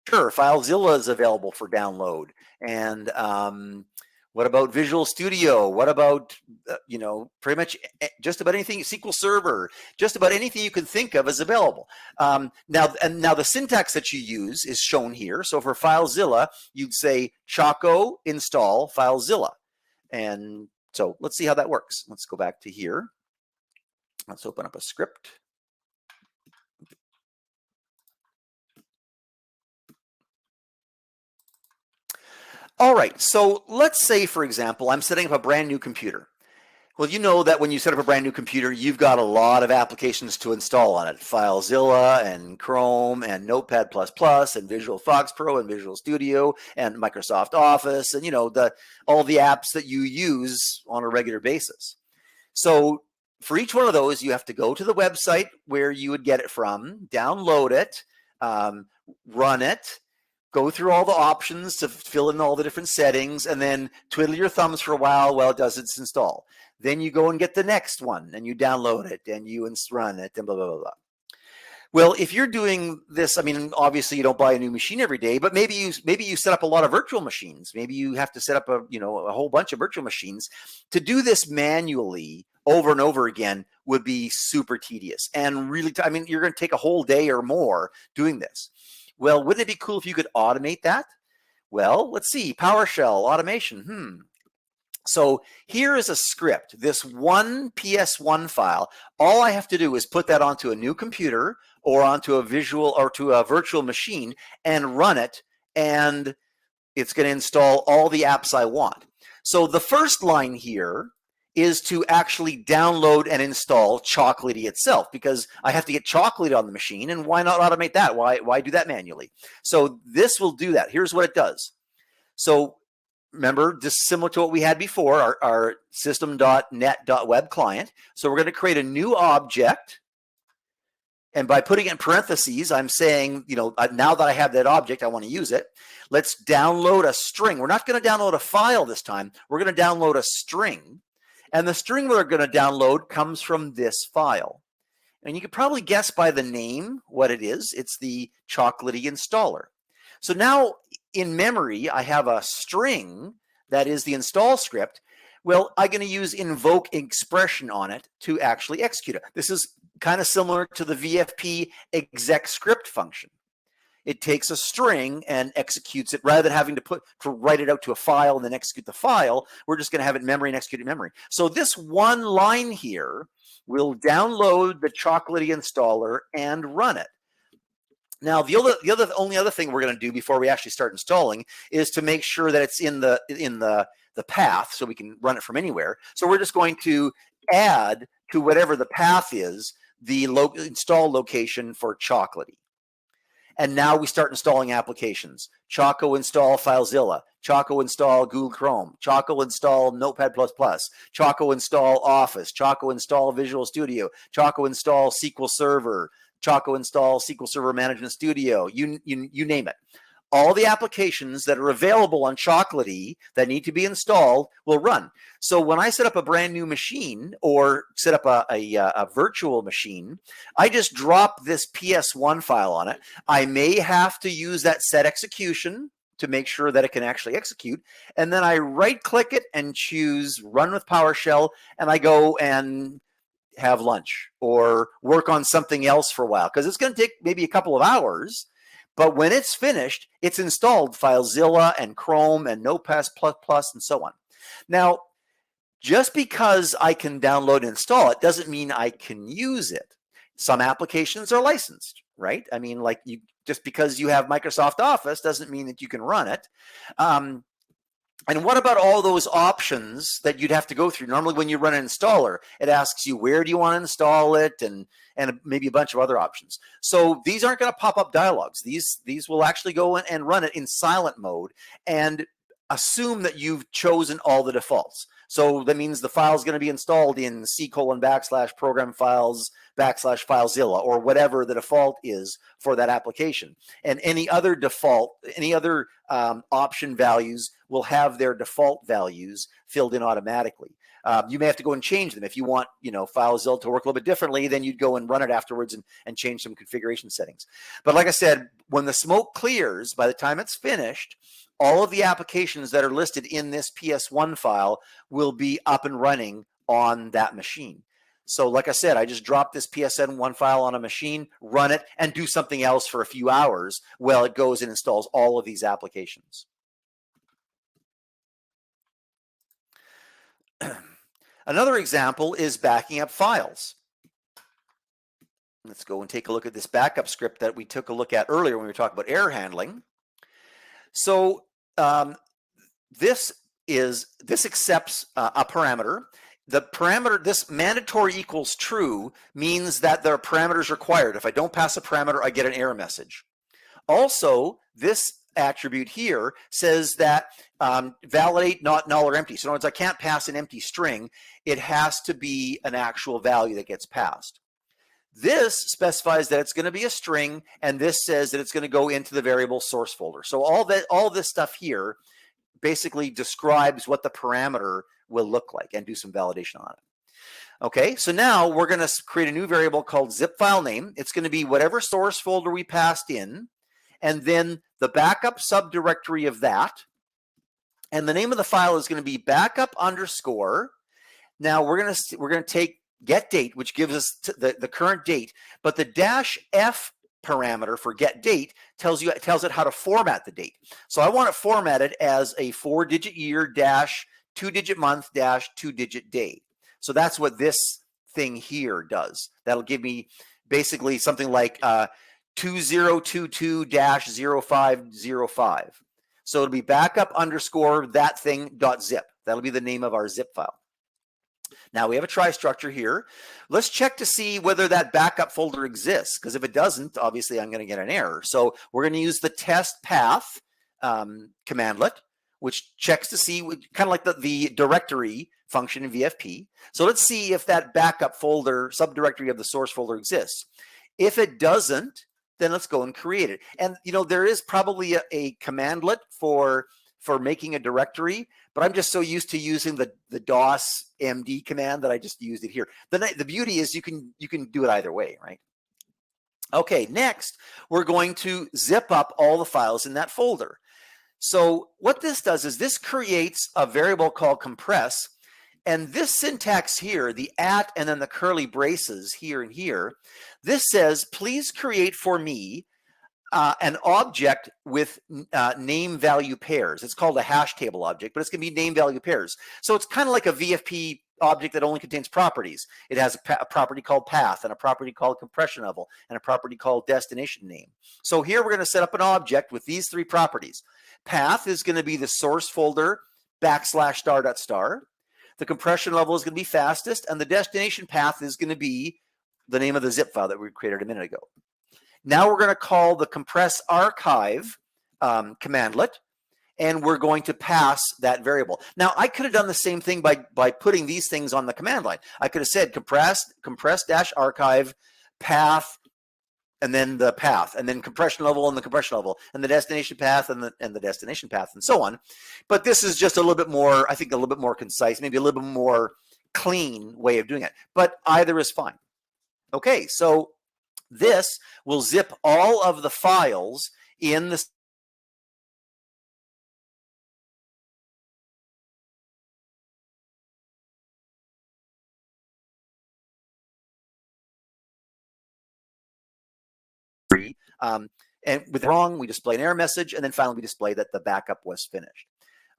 S1: Sure, FileZilla is available for download. And what about Visual Studio? What about, you know, pretty much just about anything, SQL Server, just about anything you can think of is available. Now the syntax that you use is shown here. So for FileZilla, you'd say Choco install FileZilla. And so let's see how that works. Let's go back to here. Let's open up a script. All right, so let's say, for example, I'm setting up a brand new computer. Well, you know that when you set up a brand new computer, you've got a lot of applications to install on it. FileZilla and Chrome and Notepad++ and Visual Fox Pro and Visual Studio and Microsoft Office and, you know, all the apps that you use on a regular basis. So for each one of those, you have to go to the website where you would get it from, download it, run it, go through all the options to fill in all the different settings, and then twiddle your thumbs for a while it does its install. Then you go and get the next one, and you download it, and you run it, and blah, blah, blah, blah. Well, if you're doing this, I mean, obviously you don't buy a new machine every day, but maybe you set up a lot of virtual machines. Maybe you have to set up a whole bunch of virtual machines. To do this manually over and over again would be super tedious and really, I mean, you're going to take a whole day or more doing this. Well, wouldn't it be cool if you could automate that? Well, let's see, PowerShell Automation. So here is a script, this one PS1 file. All I have to do is put that onto a new computer or onto a virtual machine and run it, and it's going to install all the apps I want. So the first line here is to actually download and install Chocolaty itself, because I have to get Chocolaty on the machine, and why not automate that? Why do that manually? So this will do that. Here's what it does. So remember, just similar to what we had before, our system.net.web client. So we're going to create a new object. And by putting it in parentheses, I'm saying, now that I have that object, I want to use it. Let's download a string. We're not going to download a file this time. We're going to download a string. And the string we're going to download comes from this file. And you can probably guess by the name what it is. It's the Chocolaty installer. So now in memory, I have a string that is the install script. Well, I'm going to use invoke expression on it to actually execute it. This is kind of similar to the VFP exec script function. It takes a string and executes it rather than having to write it out to a file and then execute the file. We're just going to have it in memory and execute it in memory. So this one line here will download the Chocolaty installer and run it. Now, the only other thing we're going to do before we actually start installing is to make sure that it's in the path so we can run it from anywhere. So we're just going to add to whatever the path is the install location for Chocolaty. And now we start installing applications. Choco install FileZilla, Choco install Google Chrome, Choco install Notepad++, Choco install Office, Choco install Visual Studio, Choco install SQL Server, Choco install SQL Server Management Studio, you name it. All the applications that are available on Chocolaty that need to be installed will run. So when I set up a brand new machine or set up a virtual machine, I just drop this PS1 file on it. I may have to use that set execution to make sure that it can actually execute. And then I right-click it and choose Run with PowerShell, and I go and have lunch or work on something else for a while, because it's going to take maybe a couple of hours. But when it's finished, it's installed FileZilla and Chrome and Notepad++ and so on. Now, just because I can download and install it doesn't mean I can use it. Some applications are licensed, right? I mean, like just because you have Microsoft Office doesn't mean that you can run it. And what about all those options that you'd have to go through? Normally when you run an installer, it asks you, where do you want to install it? And maybe a bunch of other options. So these aren't going to pop up dialogues. These will actually go in and run it in silent mode and assume that you've chosen all the defaults. So that means the file is going to be installed in C:\program files /FileZilla or whatever the default is for that application. And any other default, any other option values will have their default values filled in automatically. You may have to go and change them. If you want, FileZilla to work a little bit differently, then you'd go and run it afterwards and change some configuration settings. But like I said, when the smoke clears, by the time it's finished, all of the applications that are listed in this PS1 file will be up and running on that machine. So like I said, I just drop this PSN1 file on a machine, run it, and do something else for a few hours while it goes and installs all of these applications. Another example is backing up files. Let's go and take a look at this backup script that we took a look at earlier when we were talking about error handling. So this accepts a parameter. The parameter, this mandatory equals true, means that there are parameters required. If I don't pass a parameter, I get an error message. Also, this attribute here says that validate not null or empty. So in other words, I can't pass an empty string. It has to be an actual value that gets passed. This specifies that it's going to be a string, and this says that it's going to go into the variable source folder. So all this stuff here basically describes what the parameter will look like and do some validation on it. Okay, so now we're going to create a new variable called zip file name. It's going to be whatever source folder we passed in, and then the backup subdirectory of that. And the name of the file is going to be backup underscore. Now we're going to take get date, which gives us the current date, but the -f parameter for get date tells it how to format the date. So I want it formatted as a 4-digit year dash 2-digit month dash 2-digit day. So that's what this thing here does. That'll give me basically something like 2022-0505. So it'll be backup underscore that thing dot zip. That'll be the name of our zip file. Now we have a try structure here. Let's check to see whether that backup folder exists, because if it doesn't, obviously I'm going to get an error. So we're going to use the test path commandlet, which checks to see, kind of like the directory function in VFP. So let's see if that backup folder, subdirectory of the source folder exists. If it doesn't, then let's go and create it. And there is probably a commandlet for making a directory, but I'm just so used to using the DOS MD command that I just used it here. The beauty is you can do it either way, right? Okay, next we're going to zip up all the files in that folder. So what this does is this creates a variable called compress, and this syntax here, the at and then the curly braces here and here, this says, please create for me an object with name value pairs. It's called a hash table object, but it's going to be name value pairs. So it's kind of like a VFP object that only contains properties. It has a property called path, and a property called compression level, and a property called destination name. So here we're going to set up an object with these 3 properties. Path is going to be the source folder /star.star. The compression level is going to be fastest, and the destination path is going to be the name of the zip file that we created a minute ago. Now we're going to call the compress archive commandlet, and we're going to pass that variable. Now I could have done the same thing by putting these things on the command line. I could have said compress-archive path, and then the path, and then compression level and the compression level, and the destination path and the destination path, and so on. But this is just a little bit more, I think, a little bit more concise, maybe a little bit more clean way of doing it. But either is fine. Okay, so this will zip all of the files in the and with wrong, we display an error message, and then finally we display that the backup was finished.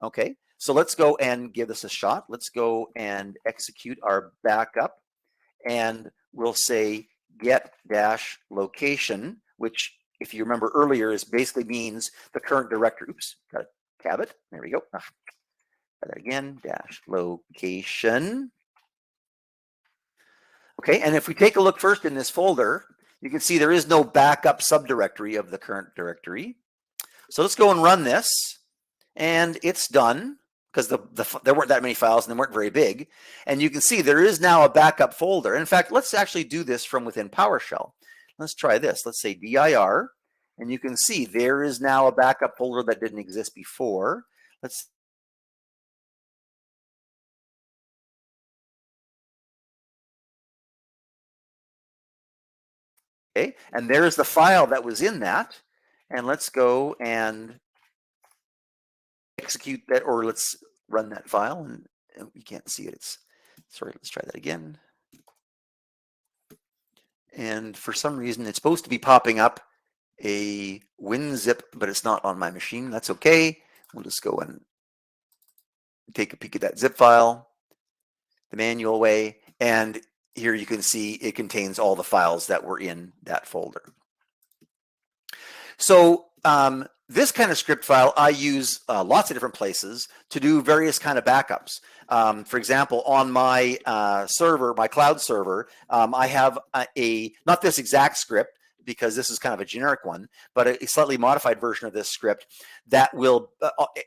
S1: Okay, so let's go and give this a shot. Let's go and execute our backup, and we'll say get dash location, which, if you remember earlier, is basically means the current directory. Oops, got to tab it. There we go. Try that again, dash location. Okay, and if we take a look first in this folder, you can see there is no backup subdirectory of the current directory. So let's go and run this, and it's done, because there weren't that many files and they weren't very big. And you can see there is now a backup folder. In fact, let's actually do this from within PowerShell. Let's try this. Let's say dir, and you can see there is now a backup folder that didn't exist before. Let's okay, and there's the file that was in that. And let's go and execute that, or let's run that file, and you can't see it. Sorry, let's try that again. And for some reason, it's supposed to be popping up a WinZip, but it's not on my machine. That's okay. We'll just go and take a peek at that zip file the manual way. And here you can see it contains all the files that were in that folder. So this kind of script file I use lots of different places to do various kind of backups. For example, on my server, my cloud server, I have not this exact script, because this is kind of a generic one, but a slightly modified version of this script that will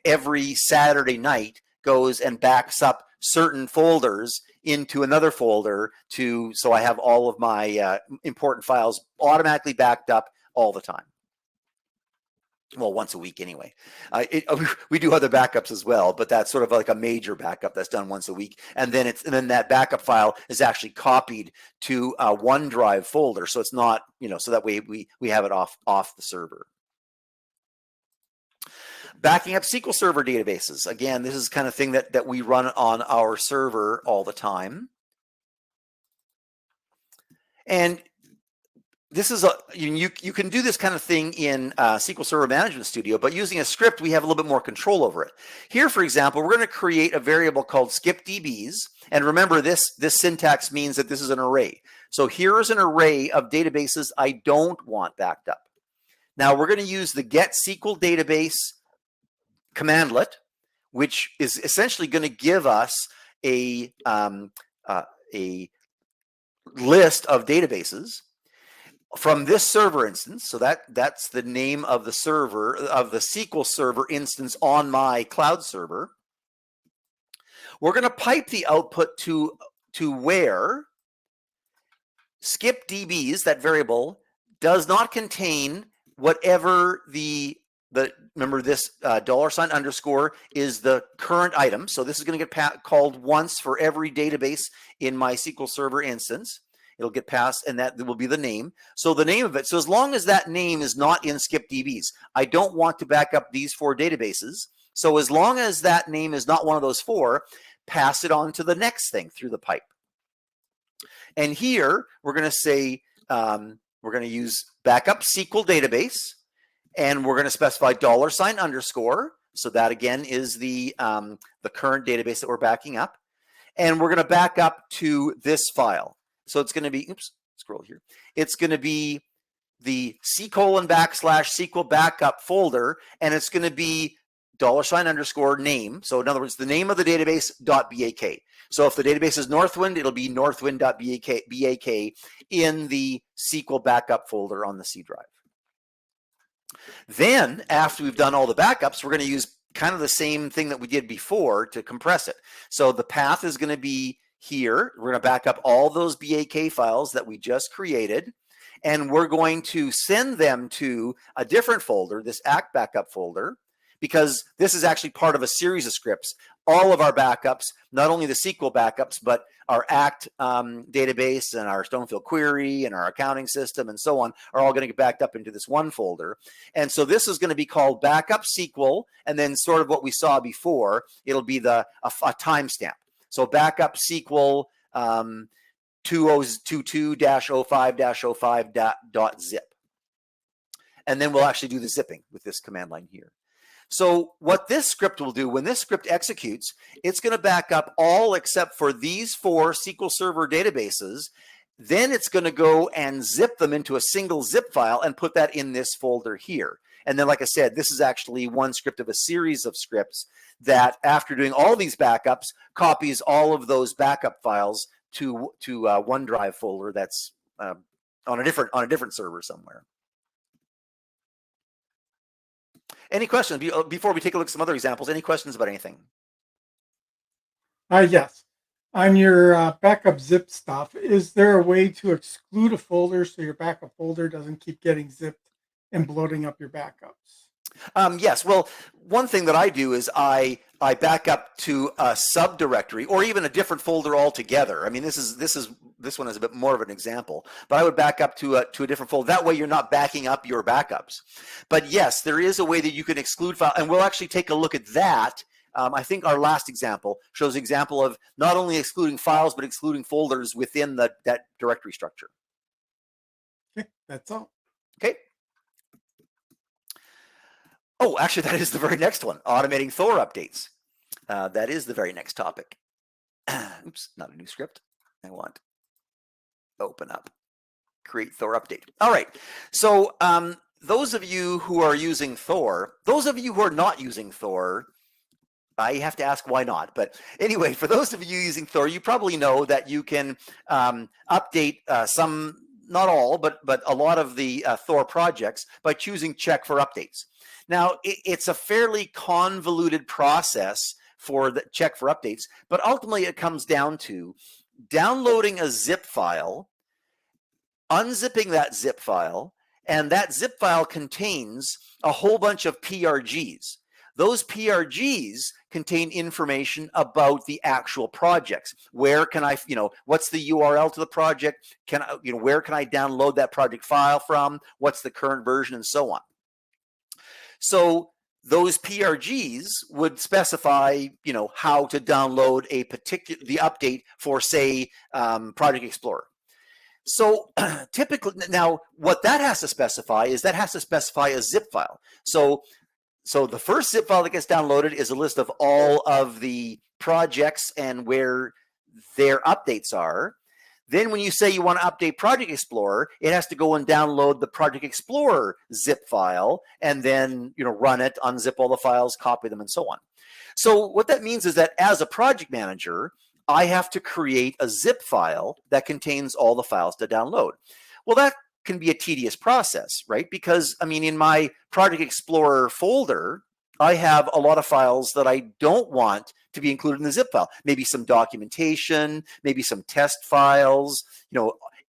S1: every Saturday night goes and backs up certain folders into another folder so I have all of my important files automatically backed up all the time. Well, once a week anyway. We do other backups as well, but that's sort of like a major backup that's done once a week. And then that backup file is actually copied to a OneDrive folder. So it's not, so that way we have it off the server. Backing up SQL Server databases. Again, this is the kind of thing that we run on our server all the time. And this is you can do this kind of thing in SQL Server Management Studio, but using a script, we have a little bit more control over it. Here, for example, we're going to create a variable called skipDBs. And remember, this syntax means that this is an array. So here is an array of databases I don't want backed up. Now we're going to use the get SQL Database Commandlet, which is essentially going to give us a list of databases from this server instance. So that's the name of the server, of the SQL Server instance on my cloud server. We're going to pipe the output to where skipDBs, that variable, does not contain whatever remember this $_ is the current item. So this is going to get called once for every database in my SQL Server instance. It'll get passed, and that will be the name. So the name of it. So as long as that name is not in skipDBs, I don't want to back up these 4 databases. So as long as that name is not one of those 4, pass it on to the next thing through the pipe. And here we're going to say we're going to use backup SQL database, and we're going to specify $_. So that again is the current database that we're backing up, and we're going to back up to this file. So it's going to be, oops, scroll here. It's going to be the C:\\SQL backup folder, and it's going to be $_name. So in other words, the name of the database .bak. So if the database is Northwind, it'll be northwind.bak in the SQL backup folder on the C drive. Then after we've done all the backups, we're going to use kind of the same thing that we did before to compress it. So the path is going to be here. We're going to back up all those BAK files that we just created, and we're going to send them to a different folder, this ACT backup folder, because this is actually part of a series of scripts. All of our backups, not only the SQL backups, but our ACT database and our Stonefield query and our accounting system and so on, are all going to get backed up into this one folder. And so this is going to be called backup SQL, and then sort of what we saw before, it'll be a timestamp. So backup SQL 2022-05-05.zip. And then we'll actually do the zipping with this command line here. So what this script will do, when this script executes, it's going to back up all except for these 4 SQL Server databases. Then it's going to go and zip them into a single zip file and put that in this folder here. And then, like I said, this is actually one script of a series of scripts that, after doing all these backups, copies all of those backup files to OneDrive folder that's on a different server somewhere. Any questions before we take a look at some other examples? Any questions about anything?
S2: Yes. On your backup zip stuff, is there a way to exclude a folder so your backup folder doesn't keep getting zipped and bloating up your backups?
S1: Yes. Well, one thing that I do is I back up to a subdirectory or even a different folder altogether. I mean, this one is a bit more of an example, but I would back up to a different folder. That way, you're not backing up your backups. But yes, there is a way that you can exclude files, and we'll actually take a look at that. I think our last example shows an example of not only excluding files but excluding folders within that directory structure.
S2: Okay, that's all.
S1: Okay. Oh, actually, that is the very next one, automating Thor updates. That is the very next topic. Oops, not a new script. I want open up, create Thor update. All right. So those of you who are using Thor, those of you who are not using Thor, I have to ask why not. But anyway, for those of you using Thor, you probably know that you can update some, not all, but a lot of the Thor projects by choosing check for updates. Now, it's a fairly convoluted process for the check for updates, but ultimately it comes down to downloading a zip file, unzipping that zip file, and that zip file contains a whole bunch of PRGs. Those PRGs contain information about the actual projects. Where can I, what's the URL to the project? Where can I download that project file from? What's the current version, and so on. So those PRGs would specify, how to download the update for, say, Project Explorer. So typically, now what that has to specify is that has to specify a zip file. So the first zip file that gets downloaded is a list of all of the projects and where their updates are. Then when you say you want to update Project Explorer, it has to go and download the Project Explorer zip file and then run it, unzip all the files, copy them, and so on. So what that means is that as a project manager, I have to create a zip file that contains all the files to download. Well, that can be a tedious process, right? Because, I mean, in my Project Explorer folder, I have a lot of files that I don't want to be included in the zip file. Maybe some documentation, maybe some test files,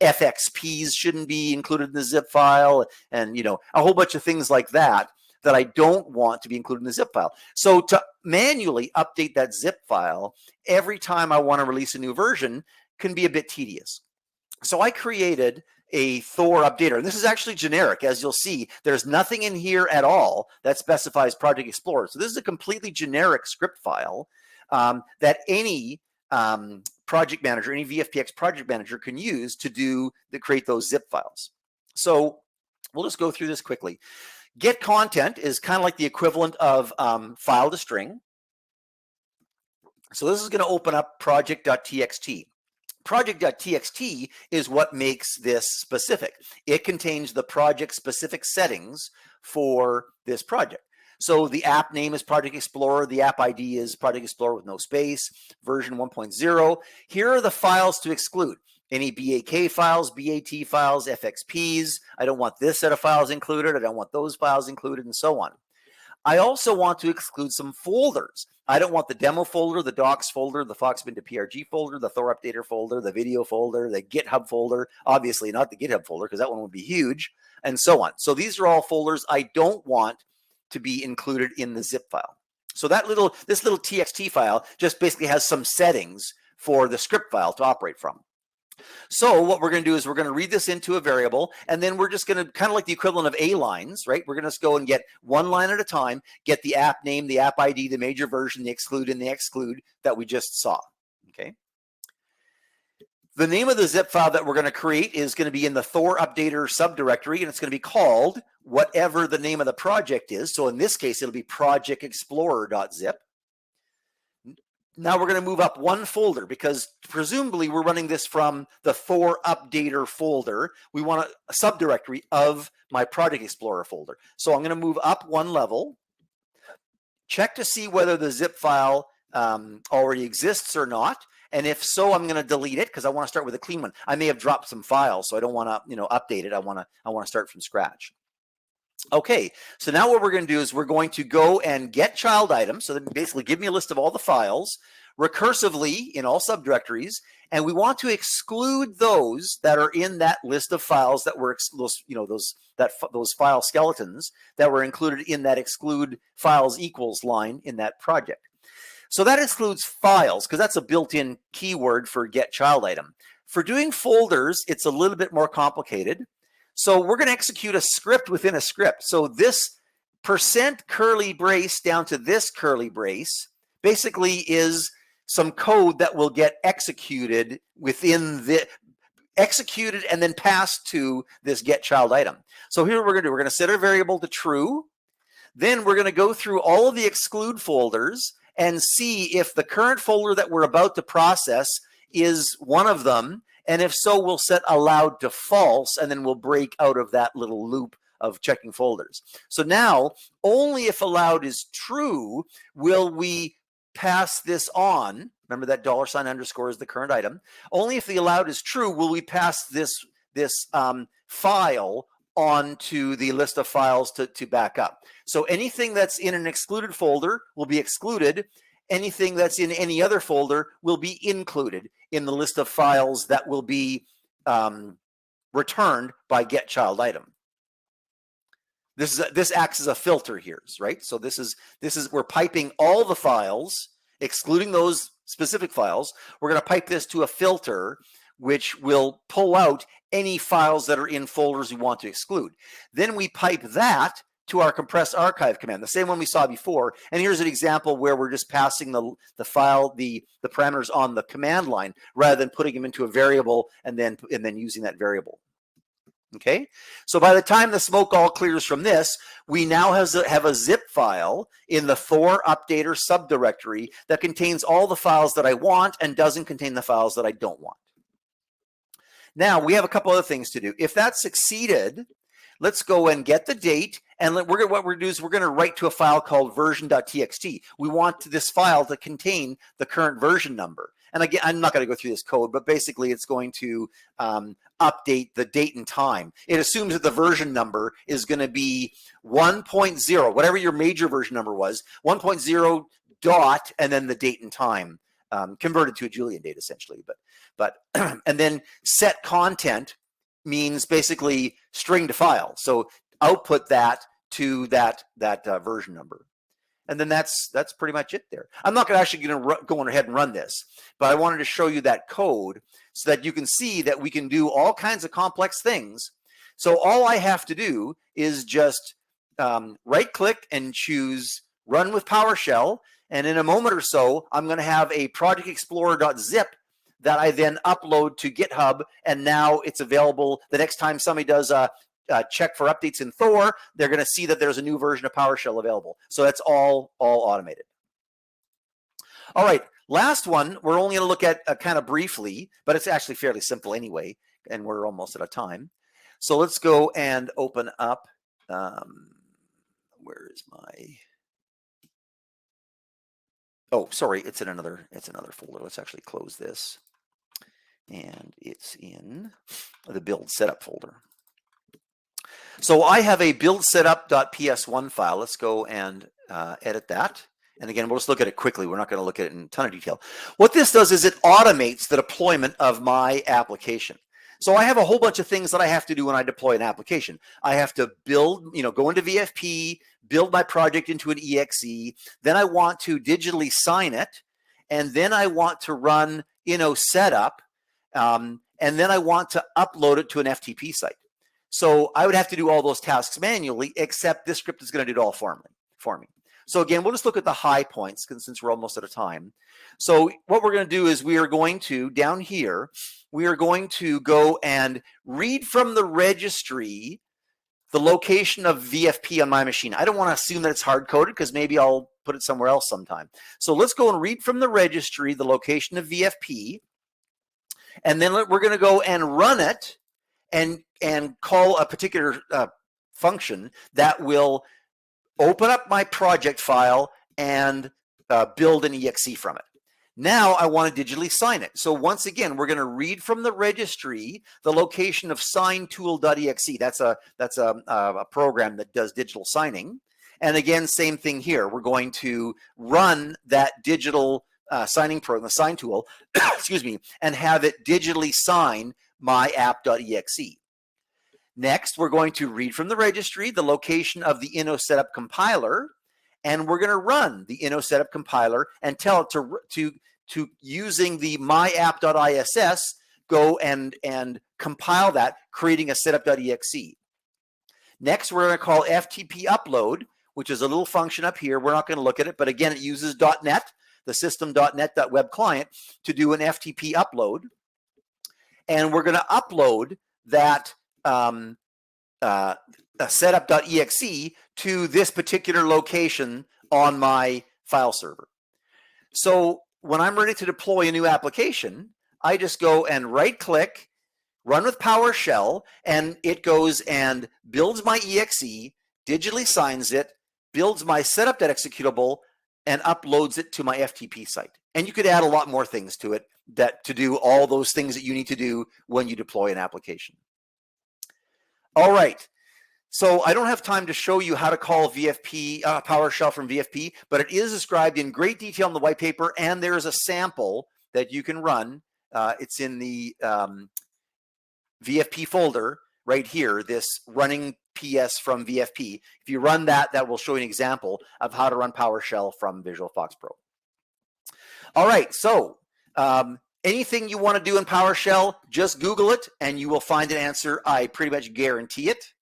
S1: FXPs shouldn't be included in the zip file, and, a whole bunch of things like that that I don't want to be included in the zip file. So to manually update that zip file every time I want to release a new version can be a bit tedious. So I created a Thor updater, and this is actually generic. As you'll see, there's nothing in here at all that specifies Project Explorer. So this is a completely generic script file that any project manager, any VFPX project manager can use to create those zip files. So we'll just go through this quickly. Get content is kind of like the equivalent of file to string. So this is going to open up project.txt. Project.txt is what makes this specific. It contains the project specific settings for this project. So the app name is Project Explorer. The app ID is Project Explorer with no space, version 1.0. Here are the files to exclude. Any BAK files, BAT files, FXPs. I don't want this set of files included. I don't want those files included, and so on. I also want to exclude some folders. I don't want the demo folder, the docs folder, the Foxbin to PRG folder, the Thor updater folder, the video folder, the GitHub folder, obviously not the GitHub folder because that one would be huge, and so on. So these are all folders I don't want to be included in the zip file. So this little TXT file just basically has some settings for the script file to operate from. So what we're going to do is we're going to read this into a variable, and then we're just going to, kind of like the equivalent of A lines, right? We're going to just go and get one line at a time, get the app name, the app ID, the major version, the exclude, and the exclude that we just saw, okay? The name of the zip file that we're going to create is going to be in the Thor updater subdirectory, and it's going to be called whatever the name of the project is. So in this case, it'll be projectexplorer.zip. Now we're going to move up one folder because presumably we're running this from the Thor updater folder. We want a subdirectory of my Project Explorer folder. So I'm going to move up one level, check to see whether the zip file already exists or not. And if so, I'm going to delete it because I want to start with a clean one. I may have dropped some files, so I don't want to, update it. I want to start from scratch. Okay, so now what we're going to do is we're going to go and get child items. So that basically give me a list of all the files recursively in all subdirectories, and we want to exclude those that are in that list of files that were those file skeletons that were included in that exclude files equals line in that project. So that excludes files because that's a built-in keyword for get child item. For doing folders, it's a little bit more complicated. So we're going to execute a script within a script. So this % curly brace down to this curly brace basically is some code that will get executed within the executed and then passed to this get child item. So here we're going to do, we're going to set our variable to true. Then we're going to go through all of the exclude folders and see if the current folder that we're about to process is one of them. And if so, we'll set allowed to false, and then we'll break out of that little loop of checking folders. So now, only if allowed is true will we pass this on. Remember that $_ is the current item. Only if the allowed is true will we pass this file onto the list of files to back up. So anything that's in an excluded folder will be excluded. Anything that's in any other folder will be included in the list of files that will be returned by get child item. This acts as a filter here, right? So this is we're piping all the files, excluding those specific files. We're going to pipe this to a filter which will pull out any files that are in folders we want to exclude. Then we pipe that to our compress archive command, the same one we saw before. And here's an example where we're just passing the file, the parameters on the command line rather than putting them into a variable and then using that variable. Okay, so by the time the smoke all clears from this, we now have a zip file in the Thor updater subdirectory that contains all the files that I want and doesn't contain the files that I don't want. Now, we have a couple other things to do. If that succeeded, let's go and get the date, and what we're going to do is we're going to write to a file called version.txt. We want this file to contain the current version number. And again, I'm not going to go through this code, but basically it's going to update the date and time. It assumes that the version number is going to be 1.0, whatever your major version number was, 1.0 dot, and then the date and time, converted to a Julian date essentially. But and then set content means basically string to file. So output that to that version number. And then that's pretty much it there. I'm not actually going to go ahead and run this, but I wanted to show you that code so that you can see that we can do all kinds of complex things. So all I have to do is just right-click and choose Run with PowerShell. And in a moment or so, I'm going to have a Project Explorer.zip that I then upload to GitHub. And now it's available. The next time somebody does a check for updates in Thor, they're going to see that there's a new version of PowerShell available. So that's all automated. All right, last one, we're only going to look at kind of briefly, but it's actually fairly simple anyway, and we're almost out of time. So let's go and open up, where is my, oh, sorry, it's in another folder. Let's actually close this. And it's in the build setup folder. So I have a build setup.ps1 file. Let's go and edit that. And again, we'll just look at it quickly. We're not going to look at it in a ton of detail. What this does is it automates the deployment of my application. So I have a whole bunch of things that I have to do when I deploy an application. I have to build, go into VFP, build my project into an exe. Then I want to digitally sign it. And then I want to run, setup. And then I want to upload it to an FTP site. So I would have to do all those tasks manually, except this script is going to do it all for me. So again, we'll just look at the high points since we're almost out of time. So what we're going to do is we are going to, down here, we are going to go and read from the registry the location of VFP on my machine. I don't want to assume that it's hard-coded because maybe I'll put it somewhere else sometime. So let's go and read from the registry the location of VFP. And then we're going to go and run it and call a particular function that will open up my project file and build an exe from it. Now I want to digitally sign it. So once again, we're going to read from the registry the location of signtool.exe. That's a program that does digital signing. And again, same thing here. We're going to run that digital signing program, the sign tool, excuse me, and have it digitally sign my app.exe. Next, we're going to read from the registry the location of the innoSetup compiler, and we're going to run the innoSetup compiler and tell it to using the myapp.iss, go and compile that, creating a setup.exe. Next, we're going to call Ftp Upload, which is a little function up here. We're not going to look at it, but again, it uses .NET, the system.net.web client, to do an FTP upload. And we're going to upload that setup.exe to this particular location on my file server. So when I'm ready to deploy a new application, I just go and right-click, run with PowerShell, and it goes and builds my exe, digitally signs it, builds my setup.executable, and uploads it to my FTP site. And you could add a lot more things to it to do all those things that you need to do when you deploy an application. All right. So I don't have time to show you how to call VFP, PowerShell from VFP, but it is described in great detail in the white paper, and there's a sample that you can run. It's in the VFP folder right here, this running PS from VFP. If you run that, that will show you an example of how to run PowerShell from Visual Fox Pro. All right, so anything you want to do in PowerShell, just Google it and you will find an answer. I pretty much guarantee it.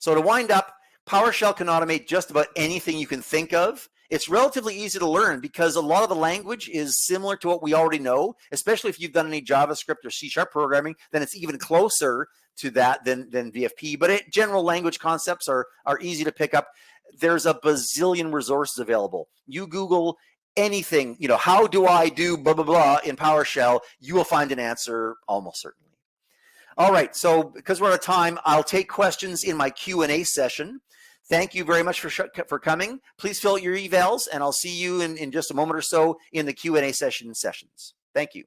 S1: So to wind up, PowerShell can automate just about anything you can think of. It's relatively easy to learn because a lot of the language is similar to what we already know, especially if you've done any JavaScript or C# programming, then it's even closer to that than VFP. But general language concepts are easy to pick up. There's a bazillion resources available. You Google anything, you know, how do I do blah, blah, blah in PowerShell, you will find an answer almost certainly. All right, so because we're out of time, I'll take questions in my Q&A session. Thank you very much for coming. Please fill out your evals, and I'll see you in just a moment or so in the Q&A sessions. Thank you.